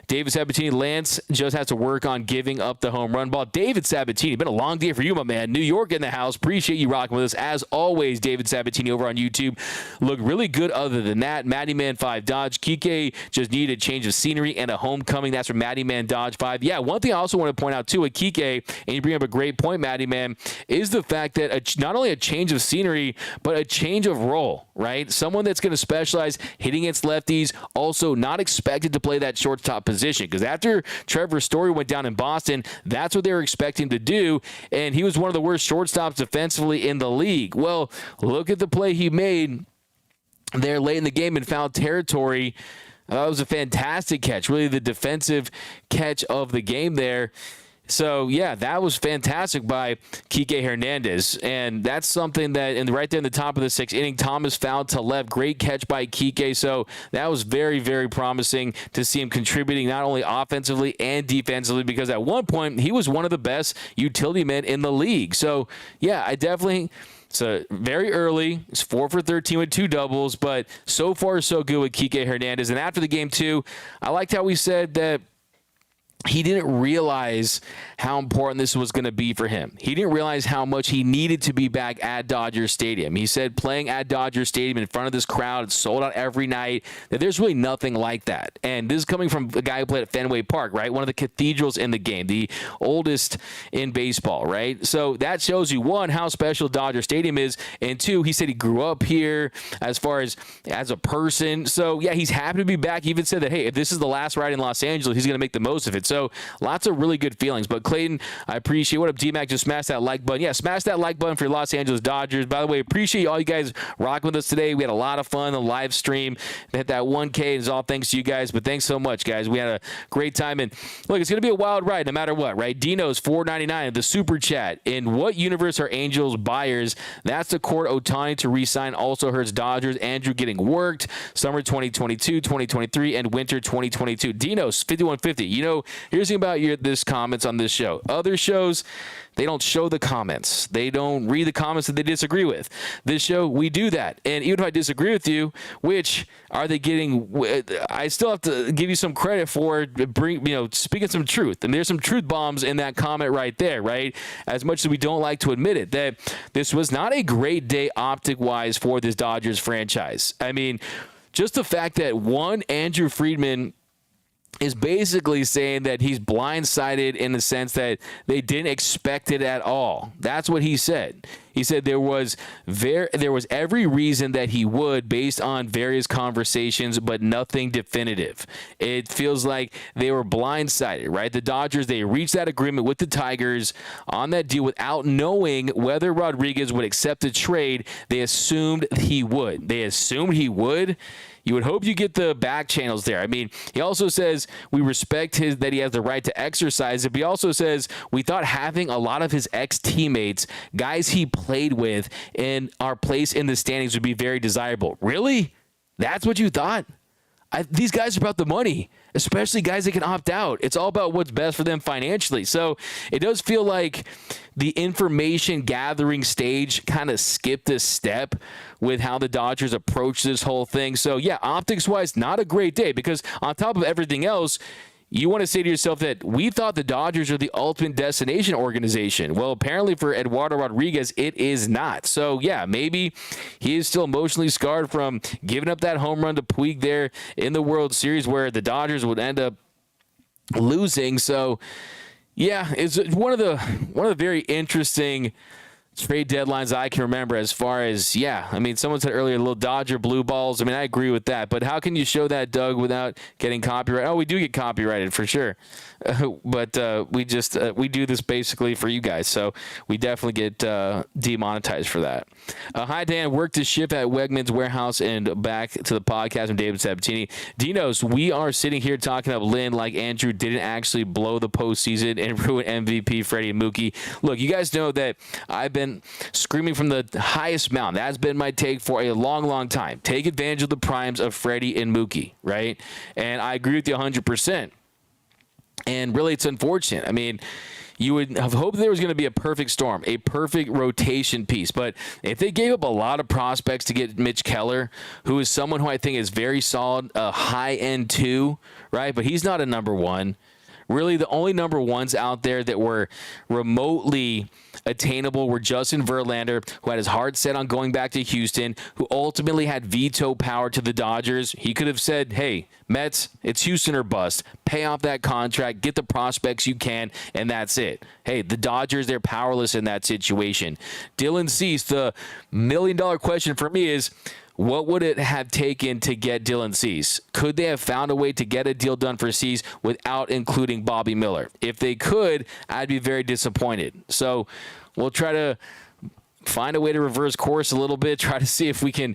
David Sabatini, Lance just has to work on giving up the home run ball. David Sabatini, been a long day for you, my man. New York in the house. Appreciate you rocking with us. As always, David Sabatini over on YouTube. Look really good other than that. Matty Man 5 Dodge. Kike just needed a change of scenery and a homecoming. That's from Matty Man Dodge 5. Yeah, one thing I also want to point out, too, with Kike, and you bring up a great point, Matty Man, is the fact that not only a change of scenery, but a change of role, right? Someone that's going to specialize hitting against lefties, also not expected to play that shortstop position, because after Trevor Story went down in Boston, that's what they were expecting him to do, and he was one of the worst shortstops defensively in the league. Well, look at the play he made there late in the game in foul territory. That was a fantastic catch, really the defensive catch of the game there. So, yeah, that was fantastic by Kike Hernandez. And that's something that, and right there in the top of the 6th inning, Thomas fouled to left. Great catch by Kike. So that was very, very promising to see him contributing not only offensively and defensively, because at one point he was one of the best utility men in the league. So, yeah, I definitely... So very early, it's 4 for 13 with 2 doubles, but so far so good with Kike Hernandez. And after the game, too, I liked how we said that he didn't realize how important this was going to be for him. He didn't realize how much he needed to be back at Dodger Stadium. He said playing at Dodger Stadium in front of this crowd, it's sold out every night, that there's really nothing like that. And this is coming from a guy who played at Fenway Park, right? One of the cathedrals in the game, the oldest in baseball, right? So that shows you, one, how special Dodger Stadium is, and two, he said he grew up here as far as a person. So, yeah, he's happy to be back. He even said that, hey, if this is the last ride in Los Angeles, he's going to make the most of it. So lots of really good feelings. But Clayton, I appreciate. What up, D-Mac? Just smash that like button. Yeah, smash that like button for your Los Angeles Dodgers. By the way, appreciate all you guys rocking with us today. We had a lot of fun on the live stream. Hit that 1K. It's all thanks to you guys. But thanks so much, guys. We had a great time. And look, it's going to be a wild ride no matter what, right? Dino's $4.99, the super chat. In what universe are Angels buyers? That's the court Ohtani to re-sign. Also hurts Dodgers. Andrew getting worked. Summer 2022, 2023, and winter 2022. Dino's 5150. You know, here's the thing about this comments on this show. Other shows, they don't show the comments. They don't read the comments that they disagree with. This show, we do that. And even if I disagree with you, which are they getting? I still have to give you some credit for speaking some truth. And there's some truth bombs in that comment right there, right? As much as we don't like to admit it, that this was not a great day optic-wise for this Dodgers franchise. I mean, just the fact that Andrew Friedman is basically saying that he's blindsided in the sense that they didn't expect it at all. That's what he said. He said there was every reason that he would based on various conversations, but nothing definitive. It feels like they were blindsided, right? The Dodgers, they reached that agreement with the Tigers on that deal without knowing whether Rodriguez would accept the trade. They assumed he would. You would hope you get the back channels there. I mean, he also says we respect that he has the right to exercise it, but he also says we thought having a lot of his ex-teammates, guys he played with, in our place in the standings would be very desirable. Really? That's what you thought? These guys are about the money, especially guys that can opt out. It's all about what's best for them financially. So it does feel like the information gathering stage kind of skipped a step with how the Dodgers approach this whole thing. So yeah, optics-wise, not a great day, because on top of everything else, you want to say to yourself that we thought the Dodgers are the ultimate destination organization. Well, apparently for Eduardo Rodriguez, it is not. So, yeah, maybe he is still emotionally scarred from giving up that home run to Puig there in the World Series where the Dodgers would end up losing. So, yeah, it's one of the very interesting trade deadlines I can remember as far as, I mean, someone said earlier, little Dodger blue balls. I mean, I agree with that. But how can you show that, Doug, without getting copyrighted? Oh, we do get copyrighted for sure. But we do this basically for you guys. So we definitely get demonetized for that. Hi, Dan. Worked to ship at Wegmans warehouse and back to the podcast. I'm David Sabatini. Dinos, we are sitting here talking about Lynn like Andrew didn't actually blow the postseason and ruin MVP Freddie and Mookie. Look, you guys know that I've been screaming from the highest mountain. That's been my take for a long, long time. Take advantage of the primes of Freddie and Mookie, right? And I agree with you 100%. And really, it's unfortunate. I mean, you would have hoped there was going to be a perfect storm, a perfect rotation piece. But if they gave up a lot of prospects to get Mitch Keller, who is someone who I think is very solid, a high-end 2, right? But he's not a number 1. Really, the only number 1s out there that were remotely attainable were Justin Verlander, who had his heart set on going back to Houston, who ultimately had veto power to the Dodgers. He could have said, hey, Mets, it's Houston or bust. Pay off that contract, get the prospects you can, and that's it. Hey, the Dodgers, they're powerless in that situation. Dylan Cease, the million-dollar question for me is, what would it have taken to get Dylan Cease? Could they have found a way to get a deal done for Cease without including Bobby Miller? If they could, I'd be very disappointed. So we'll try to find a way to reverse course a little bit, try to see if we can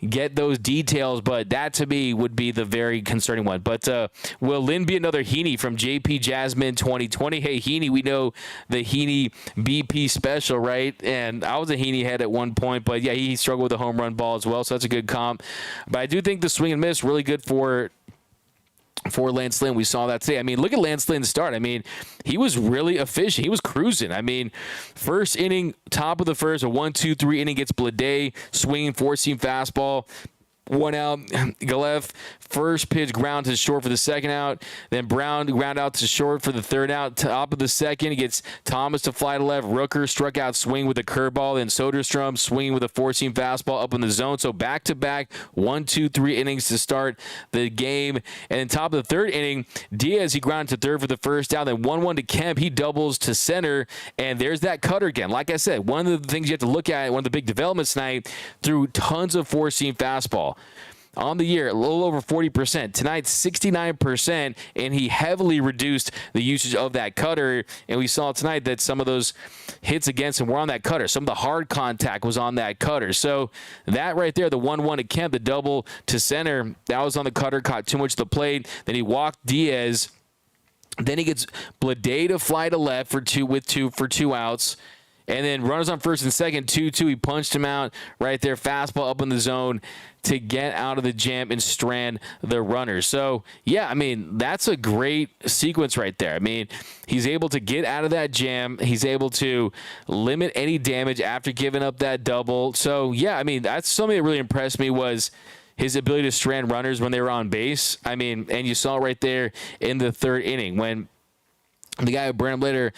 get those details, but that to me would be the very concerning one. But will Lynn be another Heaney from JP Jasmine 2020? Hey, Heaney, we know the Heaney BP special, right? And I was a Heaney head at one point, but yeah, he struggled with the home run ball as well, so that's a good comp. But I do think the swing and miss really good for Lance Lynn. We saw that today. I mean, look at Lance Lynn's start. I mean, he was really efficient. He was cruising. I mean, first inning, top of the first, a 1-2-3 inning gets Blade, swinging, four-seam fastball. 1 out. Galef, first pitch ground to short for the second out. Then Brown ground out to short for the third out. Top of the second, he gets Thomas to fly to left. Rooker struck out swing with a curveball. Then Soderstrom swinging with a four-seam fastball up in the zone. So back-to-back 1-2-3 innings to start the game. And then top of the third inning, Diaz, he grounded to third for the first out. Then 1-1 to Kemp. He doubles to center. And there's that cutter again. Like I said, one of the things you have to look at, one of the big developments tonight, threw tons of four-seam fastball. on the year, a little over 40%. Tonight, 69%, and he heavily reduced the usage of that cutter. And we saw tonight that some of those hits against him were on that cutter. Some of the hard contact was on that cutter. So that right there, the 1-1 to Kemp, the double to center, that was on the cutter, caught too much of the plate. Then he walked Diaz. Then he gets Blade to fly to left for two outs. And then runners on first and second, 2-2. He punched him out right there. Fastball up in the zone to get out of the jam and strand the runner. So, yeah, I mean, that's a great sequence right there. I mean, he's able to get out of that jam. He's able to limit any damage after giving up that double. So, yeah, I mean, that's something that really impressed me was his ability to strand runners when they were on base. I mean, and you saw right there in the third inning when the guy with Brandon Blader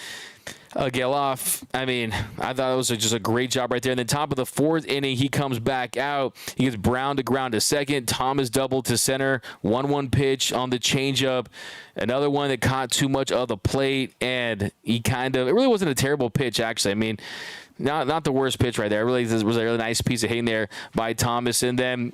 get off. I mean, I thought it was just a great job right there. And then top of the fourth inning, he comes back out. He gets Brown to ground to second. Thomas double to center. 1-1 pitch on the changeup. Another one that caught too much of the plate, and it really wasn't a terrible pitch, actually. I mean, not the worst pitch right there. It really was a really nice piece of hitting there by Thomas. And then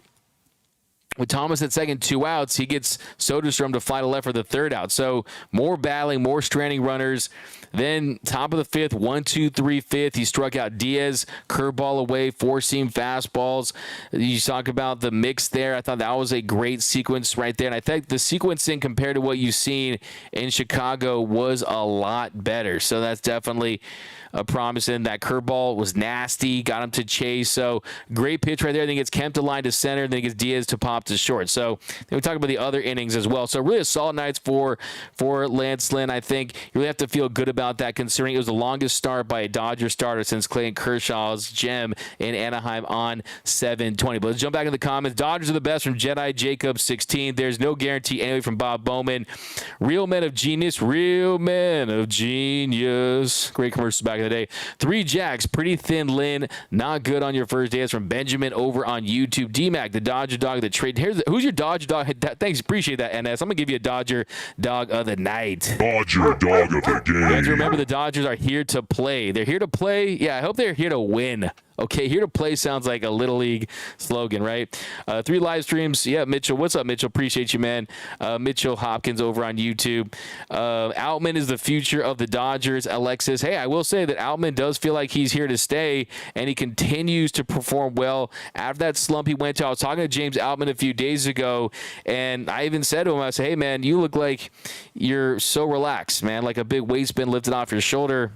with Thomas at second, 2 outs, he gets Soderstrom to fly to left for the third out. So more battling, more stranding runners. Then top of the fifth, 1-2-3 fifth. He struck out Diaz, curveball away, four-seam fastballs. You talk about the mix there. I thought that was a great sequence right there. And I think the sequencing compared to what you've seen in Chicago was a lot better. So that's definitely a promise. And that curveball was nasty, got him to chase. So great pitch right there. Then he gets Kemp to line to center. Then he gets Diaz to pop to short. So then we talk about the other innings as well. So really a solid night for Lance Lynn. I think you really have to feel good about that, considering it was the longest start by a Dodger starter since Clayton Kershaw's gem in Anaheim on 7/20. But let's jump back in the comments. Dodgers are the best from Jedi Jacob 16. There's no guarantee anyway from Bob Bowman. Real men of genius. Real men of genius. Great commercials back in the day. 3 Jacks. Pretty thin Lynn. Not good on your first day. It's from Benjamin over on YouTube. D-Mac, the Dodger dog of the trade. Who's your Dodger dog? Thanks. Appreciate that, NS. I'm going to give you a Dodger dog of the night. Dodger dog of the game. You have to remember the Dodgers are here to play. They're here to play. Yeah, I hope they're here to win. Okay, here to play sounds like a Little League slogan, right? 3 live streams. Yeah, Mitchell. What's up, Mitchell? Appreciate you, man. Mitchell Hopkins over on YouTube. Outman is the future of the Dodgers. Alexis. Hey, I will say that Outman does feel like he's here to stay, and he continues to perform well. After that slump he went to, I was talking to James Outman a few days ago, and I even said to him, I said, hey, man, you look like you're so relaxed, man, like a big weight's been lifted off your shoulder.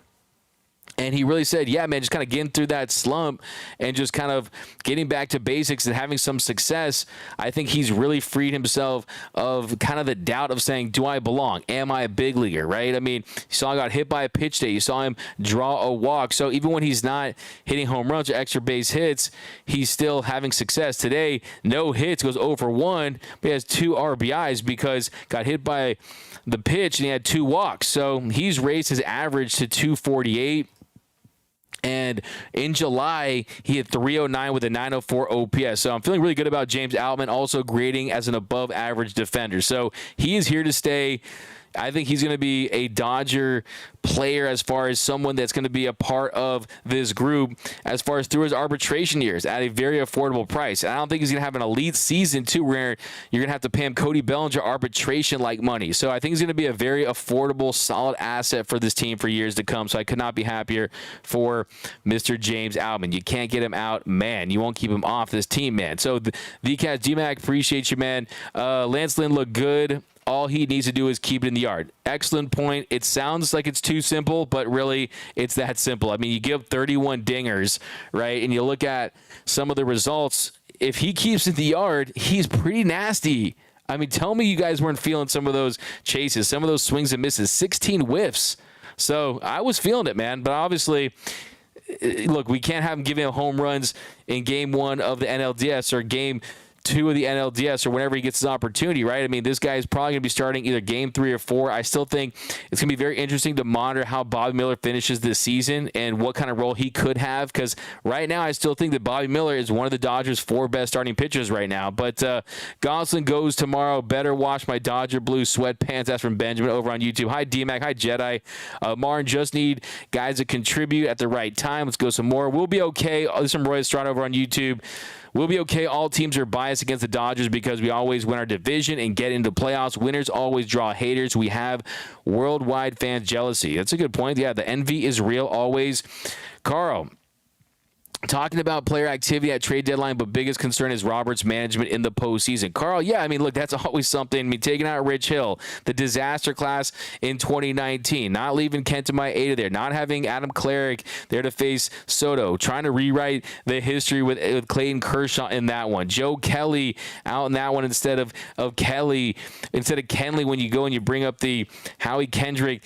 And he really said, yeah, man, just kind of getting through that slump and just kind of getting back to basics and having some success. I think he's really freed himself of kind of the doubt of saying, do I belong? Am I a big leaguer, right? I mean, you saw him got hit by a pitch day. You saw him draw a walk. So even when he's not hitting home runs or extra base hits, he's still having success. Today, no hits, goes 0 for 1, but he has 2 RBIs because got hit by the pitch and he had 2 walks. So he's raised his average to 248. And in July, he had 309 with a 904 OPS. So I'm feeling really good about James Outman, also grading as an above-average defender. So he is here to stay. I think he's going to be a Dodger player as far as someone that's going to be a part of this group as far as through his arbitration years at a very affordable price. And I don't think he's going to have an elite season, too, where you're going to have to pay him Cody Bellinger arbitration-like money. So I think he's going to be a very affordable, solid asset for this team for years to come. So I could not be happier for Mr. James Outman. You can't get him out, man. You won't keep him off this team, man. So the Cats, D-Mac, appreciate you, man. Lance Lynn looked good. All he needs to do is keep it in the yard. Excellent point. It sounds like it's too simple, but really it's that simple. I mean, you give 31 dingers, right? And you look at some of the results. If he keeps it in the yard, he's pretty nasty. I mean, tell me you guys weren't feeling some of those chases, some of those swings and misses, 16 whiffs. So I was feeling it, man. But obviously, look, we can't have him giving him home runs in game 1 of the NLDS or game 2 of the NLDS or whenever he gets his opportunity, right? I mean, this guy is probably going to be starting either game 3 or 4. I still think it's going to be very interesting to monitor how Bobby Miller finishes this season and what kind of role he could have, because right now I still think that Bobby Miller is one of the Dodgers' 4 best starting pitchers right now. But Gosselin goes tomorrow. Better wash my Dodger blue sweatpants. That's from Benjamin over on YouTube. Hi, D-Mac. Hi, Jedi. Martin, just need guys to contribute at the right time. Let's go some more. We'll be okay. This is from Roy Estrada over on YouTube. We'll be okay. All teams are biased against the Dodgers because we always win our division and get into playoffs. Winners always draw haters. We have worldwide fans jealousy. That's a good point. Yeah, the envy is real always. Carl, talking about player activity at trade deadline, but biggest concern is Roberts' management in the postseason. Carl, yeah, I mean, look, that's always something. I mean, taking out Rich Hill, the disaster class in 2019, not leaving Kenta Maeda there, not having Adam Cleric there to face Soto, trying to rewrite the history with Clayton Kershaw in that one. Joe Kelly out in that one instead of Kenley when you go and you bring up the Howie Kendrick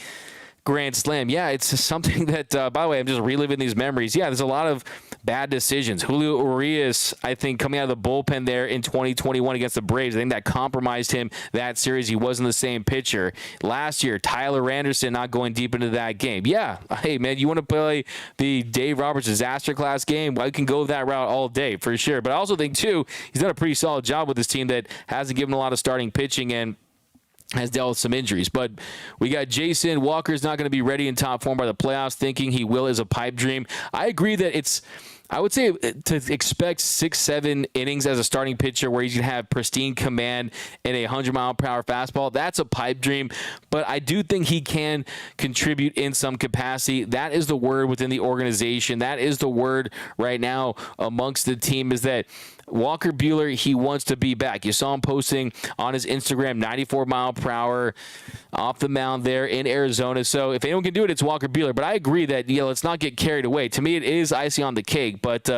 grand slam. Yeah, it's something that, by the way, I'm just reliving these memories. Yeah, there's a lot of bad decisions. Julio Urias, I think, coming out of the bullpen there in 2021 against the Braves, I think that compromised him that series. He wasn't the same pitcher. Last year, Tyler Anderson not going deep into that game. Yeah, hey, man, you want to play the Dave Roberts disaster class game? Well, you can go that route all day for sure. But I also think, too, he's done a pretty solid job with this team that hasn't given a lot of starting pitching and has dealt with some injuries. But we got Jason Walker's not going to be ready in top form by the playoffs. Thinking he will is a pipe dream. I agree that I would say to expect 6-7 innings as a starting pitcher where he's going to have pristine command and a 100-mile-per-hour fastball, that's a pipe dream. But I do think he can contribute in some capacity. That is the word within the organization. That is the word right now amongst the team, is that Walker Buehler, he wants to be back. You saw him posting on his Instagram, 94-mile-per-hour off the mound there in Arizona. So if anyone can do it, it's Walker Buehler. But I agree that, let's not get carried away. To me, it is icing on the cake. But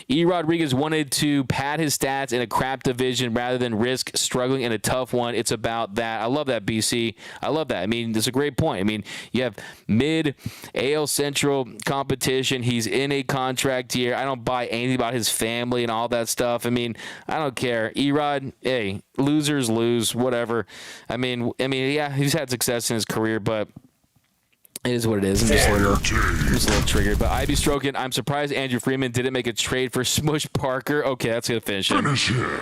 E. Rodriguez wanted to pad his stats in a crap division rather than risk struggling in a tough one. It's about that. I love that, BC. I love that. I mean, that's a great point. I mean, you have mid-AL Central competition. He's in a contract year. I don't buy anything about his family and all that stuff. I mean, I don't care. Erod, hey, losers lose, whatever. I mean, yeah, he's had success in his career, but it is what it is. I'm just a little triggered. But Ivy Strokin, I'm surprised Andrew Friedman didn't make a trade for Smush Parker. Okay, that's going to finish him.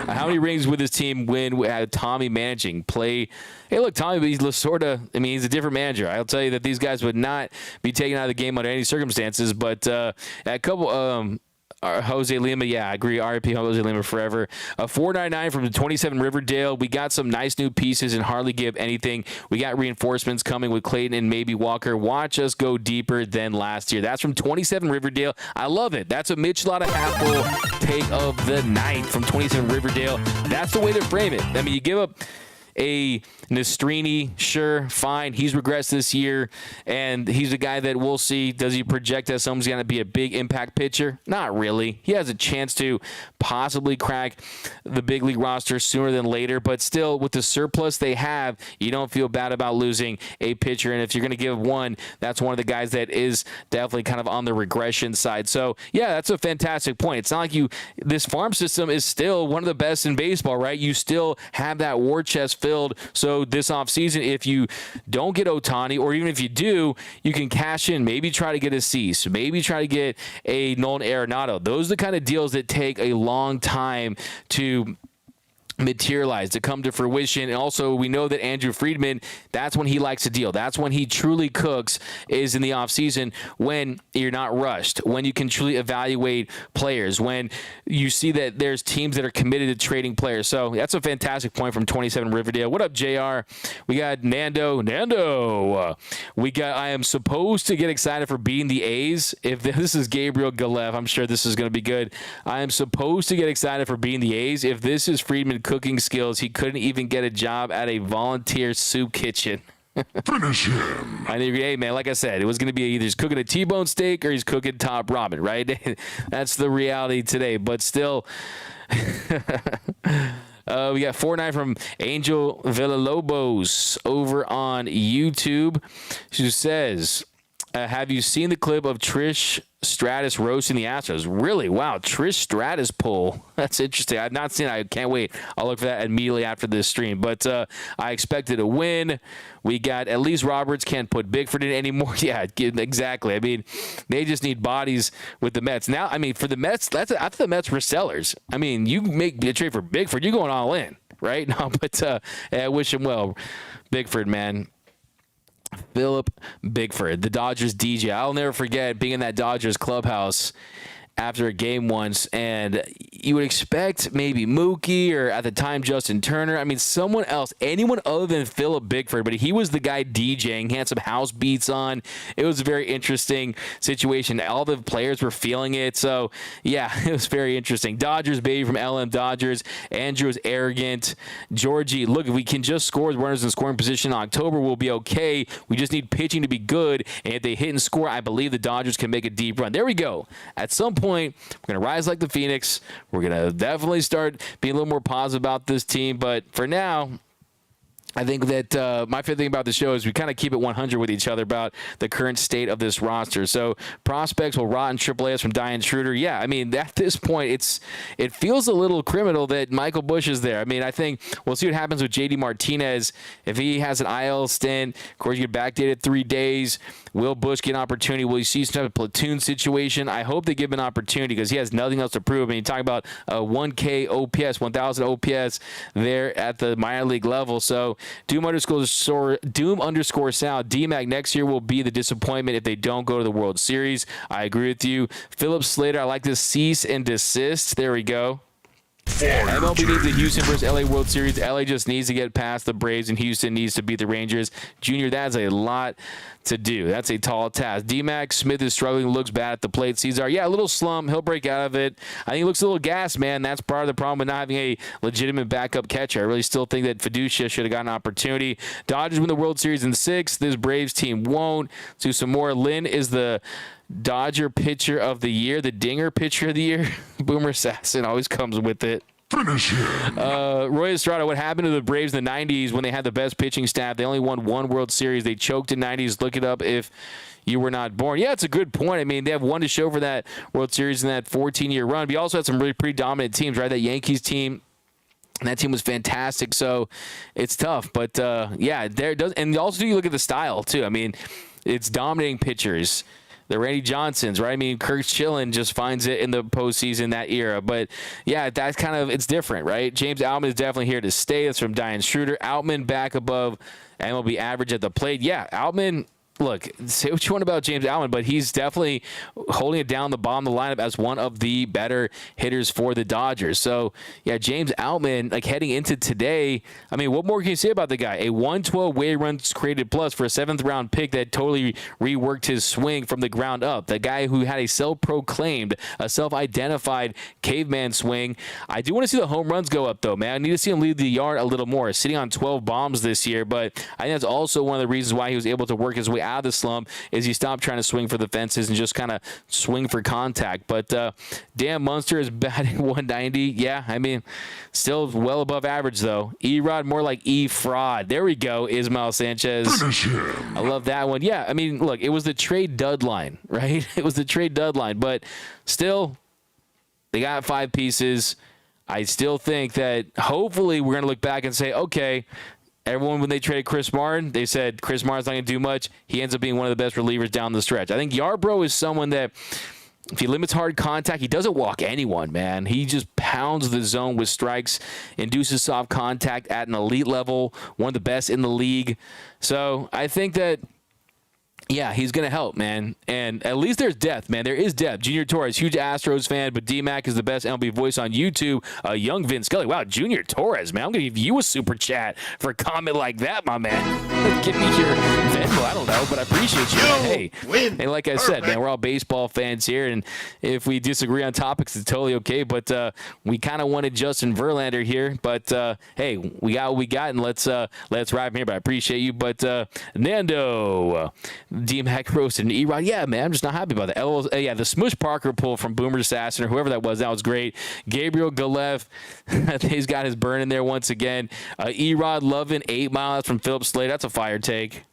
How many rings would this team win with Tommy managing? Hey, look, Tommy, he's he's a different manager. I'll tell you that these guys would not be taken out of the game under any circumstances. But a couple... Jose Lima, yeah, I agree. RIP Jose Lima forever. 499 from the 27 Riverdale. We got some nice new pieces and hardly give anything. We got reinforcements coming with Clayton and maybe Walker. Watch us go deeper than last year. That's from 27 Riverdale. I love it. That's a Mitch Lotta-Happel take of the night from 27 Riverdale. That's the way to frame it. I mean, you give up a Nastrini, sure, fine. He's regressed this year, and he's a guy that we'll see. Does he project as someone's going to be a big impact pitcher? Not really. He has a chance to possibly crack the big league roster sooner than later, but still, with the surplus they have, you don't feel bad about losing a pitcher, and if you're going to give one, that's one of the guys that is definitely kind of on the regression side. So, yeah, that's a fantastic point. It's not like this farm system is still one of the best in baseball, right? You still have that war chest filled, so this offseason, if you don't get Ohtani, or even if you do, you can cash in, maybe try to get a Cease, maybe try to get a Nolan Arenado. Those are the kind of deals that take a long time to materialize, to come to fruition. And also, we know that Andrew Friedman, that's when he likes to deal. That's when he truly cooks, is in the offseason, when you're not rushed, when you can truly evaluate players, when you see that there's teams that are committed to trading players. So that's a fantastic point from 27 Riverdale. What up, JR? We got Nando. We got, I am supposed to get excited for beating the A's. If this is Gabriel Galef, I'm sure this is going to be good. I am supposed to get excited for beating the A's. If this is Friedman cooking skills, he couldn't even get a job at a volunteer soup kitchen. Finish him. I agree. Hey, man, like I said, it was going to be either he's cooking a T-bone steak or he's cooking top ramen, right? That's the reality today. But still, we got 4-9 from Angel Villalobos over on YouTube, who says, have you seen the clip of Trish Stratus roasting the Astros? Really? Wow. Trish Stratus pull. That's interesting. I've not seen it. I can't wait. I'll look for that immediately after this stream. But I expected a win. We got, at least Roberts can't put Bigford in anymore. Yeah, exactly. I mean, they just need bodies with the Mets. Now, I mean, for the Mets, I thought the Mets were sellers. I mean, you make a trade for Bigford, you're going all in, right? No, but I wish him well. Bigford, man. Philip Bigford, the Dodgers DJ. I'll never forget being in that Dodgers clubhouse after a game once, and you would expect maybe Mookie or at the time Justin Turner. I mean, someone else, anyone other than Philip Bickford, but he was the guy DJing. He had some house beats on. It was a very interesting situation. All the players were feeling it. So, yeah, it was very interesting. Dodgers, baby, from LM Dodgers. Andrew is arrogant. Georgie, look, if we can just score with runners in scoring position in October, we'll be okay. We just need pitching to be good. And if they hit and score, I believe the Dodgers can make a deep run. There we go. At some point, we're going to rise like the Phoenix. We're going to definitely start being a little more positive about this team. But for now, I think that my favorite thing about the show is we kind of keep it 100 with each other about the current state of this roster. So prospects will rot in AAA from Diane Schroeder. Yeah, I mean, at this point, it feels a little criminal that Michael Busch is there. I mean, I think we'll see what happens with JD Martinez. If he has an IL stint, of course, you get backdated 3 days. Will Busch get an opportunity? Will you see some type of platoon situation? I hope they give him an opportunity because he has nothing else to prove. I mean, you talk about 1K OPS, 1,000 OPS there at the minor league level. So Doom underscore Sal, D-Mac next year will be the disappointment if they don't go to the World Series. I agree with you. Philip Slater, I like this cease and desist. There we go. MLB needs the Houston versus LA World Series. LA just needs to get past the Braves, and Houston needs to beat the Rangers. Junior, that's a lot to do. That's a tall task. D-Mac Smith is struggling, looks bad at the plate. Cesar, yeah, a little slump. He'll break out of it. I think he looks a little gassed, man. That's part of the problem with not having a legitimate backup catcher. I really still think that Fiducia should have gotten an opportunity. Dodgers win the World Series in 6. This Braves team won't. Let's do some more. Lynn is the Dodger pitcher of the year, the Dinger pitcher of the year. Boomer Assassin always comes with it. Finish him. Roy Estrada, what happened to the Braves in the 90s when they had the best pitching staff? They only won 1 World Series. They choked in 90s. Look it up if you were not born. Yeah, it's a good point. I mean, they have one to show for that World Series in that 14-year run. But you also had some really pretty dominant teams, right? That Yankees team. And that team was fantastic, so it's tough. But, yeah, there does. And also you look at the style, too. I mean, it's dominating pitchers. The Randy Johnsons, right? I mean, Kirk Chillen just finds it in the postseason, that era. But, yeah, that's kind of, it's different, right? James Outman is definitely here to stay. That's from Diane Schroeder. Outman back above MLB average at the plate. Yeah, Outman, look, say what you want about James Outman, but he's definitely holding it down the bottom of the lineup as one of the better hitters for the Dodgers. So, yeah, James Outman, like heading into today, I mean, what more can you say about the guy? A 112 weighted runs created plus for a 7th-round pick that totally reworked his swing from the ground up. The guy who had a self-proclaimed, a self-identified caveman swing. I do want to see the home runs go up, though, man. I need to see him lead the yard a little more. Sitting on 12 bombs this year, but I think that's also one of the reasons why he was able to work his way out of the slump is he stopped trying to swing for the fences and just kind of swing for contact. But Dan Munster is batting 190. Yeah, I mean, still well above average, though. E-Rod, more like E-Fraud. There we go, Ismael Sanchez. I love that one. Yeah, I mean, look, it was the trade deadline, right? It was the trade deadline, but still, they got 5 pieces. I still think that hopefully we're going to look back and say, okay, everyone, when they traded Chris Martin, they said Chris Martin's not going to do much. He ends up being one of the best relievers down the stretch. I think Yarbrough is someone that, if he limits hard contact, he doesn't walk anyone, man. He just pounds the zone with strikes, induces soft contact at an elite level, one of the best in the league. So I think that, yeah, he's going to help, man. And at least there's depth, man. There is depth. Junior Torres, huge Astros fan, but D-Mac is the best MLB voice on YouTube. Young Vin Scully. Wow, Junior Torres, man. I'm going to give you a super chat for a comment like that, my man. Give me your Venmo. I don't know, but I appreciate you. Hey, and like I said, man, we're all baseball fans here, and if we disagree on topics, it's totally okay. But we kind of wanted Justin Verlander here. But, hey, we got what we got, and let's ride from here. But I appreciate you. But Nando, D-Mac roasted and E-Rod. Yeah, man, I'm just not happy about that. Yeah, the Smush Parker pull from Boomer Assassin or whoever that was great. Gabriel Galef, he's got his burn in there once again. E-Rod loving 8 miles from Philip Slade. That's a fire take.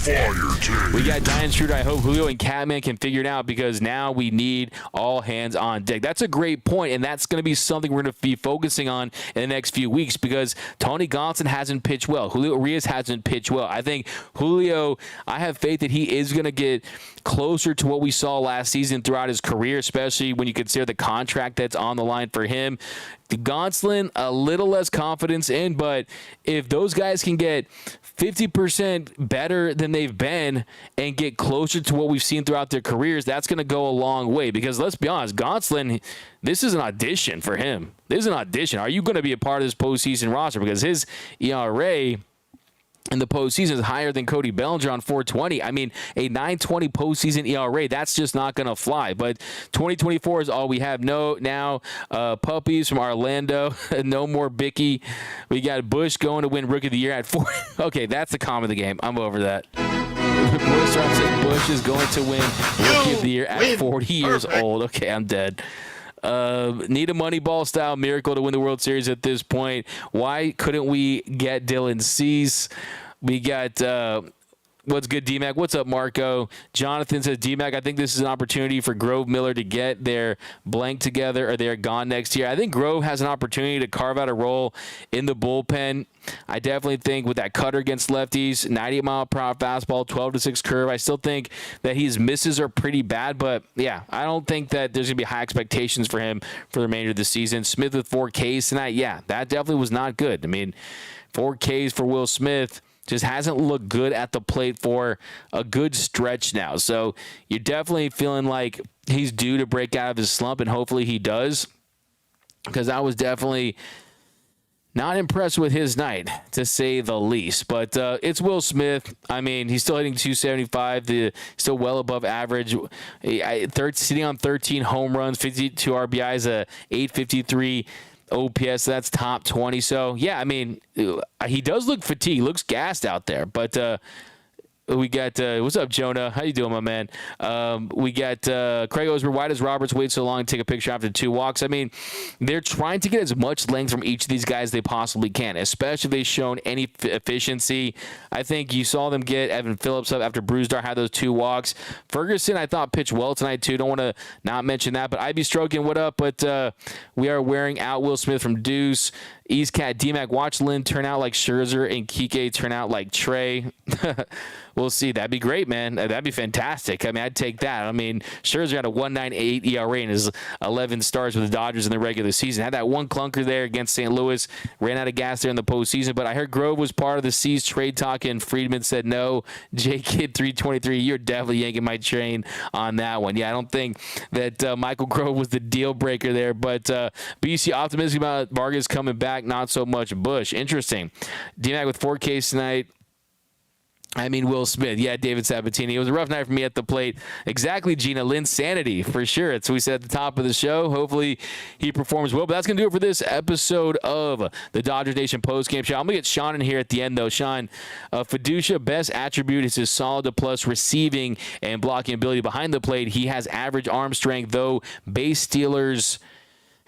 We got Diane Schroeder. I hope Julio and Catman can figure it out because now we need all hands on deck. That's a great point, and that's going to be something we're going to be focusing on in the next few weeks because Tony Gonsolin hasn't pitched well. Julio Urias hasn't pitched well. I think Julio, I have faith that he is going to get closer to what we saw last season throughout his career, especially when you consider the contract that's on the line for him. Gonsolin, a little less confidence in, but if those guys can get 50% better than they've been and get closer to what we've seen throughout their careers, that's going to go a long way. Because let's be honest, Gonsolin, this is an audition for him. This is an audition. Are you going to be a part of this postseason roster? Because his ERA in the postseason is higher than Cody Bellinger on 420. I mean, a 920 postseason ERA, that's just not going to fly. But 2024 is all we have now. Puppies from Orlando. No more Bicky. We got Bush going to win Rookie of the Year at 4. Okay, that's the calm of the game. I'm over that. Bush is going to win Rookie of the Year at 40 years old. Okay, I'm dead. Need a Moneyball style miracle to win the World Series at this point. Why couldn't we get Dylan Cease? We got what's good, D-Mac? What's up, Marco? Jonathan says, D-Mac, I think this is an opportunity for Grove Miller to get their blank together or they're gone next year. I think Grove has an opportunity to carve out a role in the bullpen. I definitely think with that cutter against lefties, 98-mile-per-hour fastball, 12-6 curve, I still think that his misses are pretty bad. But, yeah, I don't think that there's going to be high expectations for him for the remainder of the season. Smith with 4 Ks tonight, yeah, that definitely was not good. I mean, 4 Ks for Will Smith just hasn't looked good at the plate for a good stretch now. So you're definitely feeling like he's due to break out of his slump, and hopefully he does, because I was definitely not impressed with his night, to say the least. But it's Will Smith. I mean, he's still hitting 275, still well above average. Sitting on 13 home runs, 52 RBIs, a 853 OPS, that's top 20. So, yeah, I mean, he does look fatigued. He looks gassed out there. But we got, what's up, Jonah? How you doing, my man? We got Craig Osber. Why does Roberts wait so long to take a picture after 2 walks? I mean, they're trying to get as much length from each of these guys they possibly can, especially if they've shown any efficiency. I think you saw them get Evan Phillips up after Brewstar had those 2 walks. Ferguson, I thought, pitched well tonight, too. Don't want to not mention that. But Ivy Stroking, what up? But we are wearing out Will Smith from Deuce. East Cat D-Mac, watch Lynn turn out like Scherzer and Kike turn out like Trey. We'll see. That'd be great, man. That'd be fantastic. I mean, I'd take that. I mean, Scherzer had a 1.98 ERA in his 11 starts with the Dodgers in the regular season. Had that one clunker there against St. Louis. Ran out of gas there in the postseason. But I heard Grove was part of the C's trade talk, and Friedman said no. J Kid 323, you're definitely yanking my train on that one. Yeah, I don't think that Michael Grove was the deal breaker there. But BC optimistic about Vargas coming back. Not so much Bush. Interesting. D-Mac with 4 Ks tonight. I mean, Will Smith. Yeah, David Sabatini. It was a rough night for me at the plate. Exactly, Gina. Lynn's sanity, for sure. It's what we said at the top of the show. Hopefully he performs well. But that's going to do it for this episode of the Dodgers Nation postgame show. I'm going to get Sean in here at the end, though. Sean, Fiducia, best attribute is his solid to plus receiving and blocking ability behind the plate. He has average arm strength, though base stealers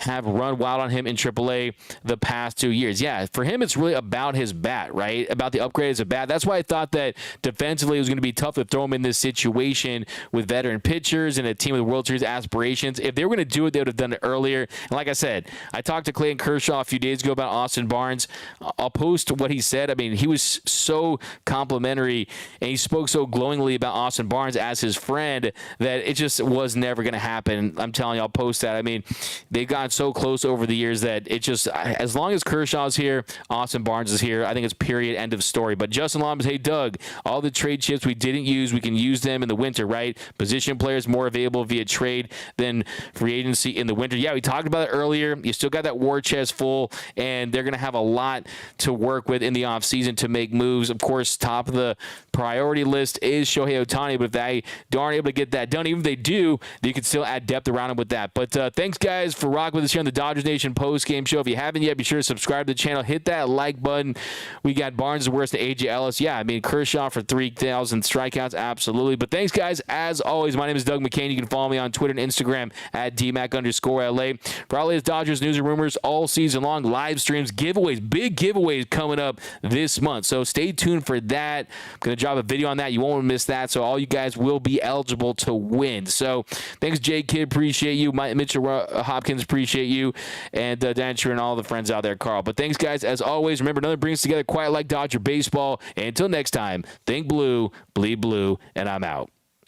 have run wild on him in AAA the past 2 years. Yeah, for him, it's really about his bat, right? About the upgrade as a bat. That's why I thought that defensively it was going to be tough to throw him in this situation with veteran pitchers and a team with World Series aspirations. If they were going to do it, they would have done it earlier. And like I said, I talked to Clayton Kershaw a few days ago about Austin Barnes. I'll post what he said. I mean, he was so complimentary and he spoke so glowingly about Austin Barnes as his friend that it just was never going to happen. I'm telling you, I'll post that. I mean, they've gotten so close over the years that it just, as long as Kershaw's here, Austin Barnes is here. I think it's period, end of story. But Justin Lombs, hey, Doug, all the trade chips we didn't use, we can use them in the winter, right? Position players more available via trade than free agency in the winter. Yeah, we talked about it earlier. You still got that war chest full, and they're going to have a lot to work with in the offseason to make moves. Of course, top of the priority list is Shohei Ohtani, but if they aren't able to get that done, even if they do, you can still add depth around him with that. But thanks, guys, for rocking with us here on the Dodgers Nation post-game show. If you haven't yet, be sure to subscribe to the channel. Hit that like button. We got Barnes' worst to A.J. Ellis. Yeah, I mean, Kershaw for 3,000 strikeouts, absolutely. But thanks, guys. As always, my name is Doug McCain. You can follow me on Twitter and Instagram at DMAC_LA. For all latest Dodgers news and rumors all season long, live streams, giveaways, big giveaways coming up this month. So stay tuned for that. I'm going to drop a video on that. You won't want to miss that. So all you guys will be eligible to win. So thanks, J Kid. Appreciate you. Mitchell Hopkins, appreciate you. And Dan True and all the friends out there, Carl. But thanks, guys. As always, remember, nothing brings together quite like Dodger baseball. And until next time, think blue, bleed blue, and I'm out.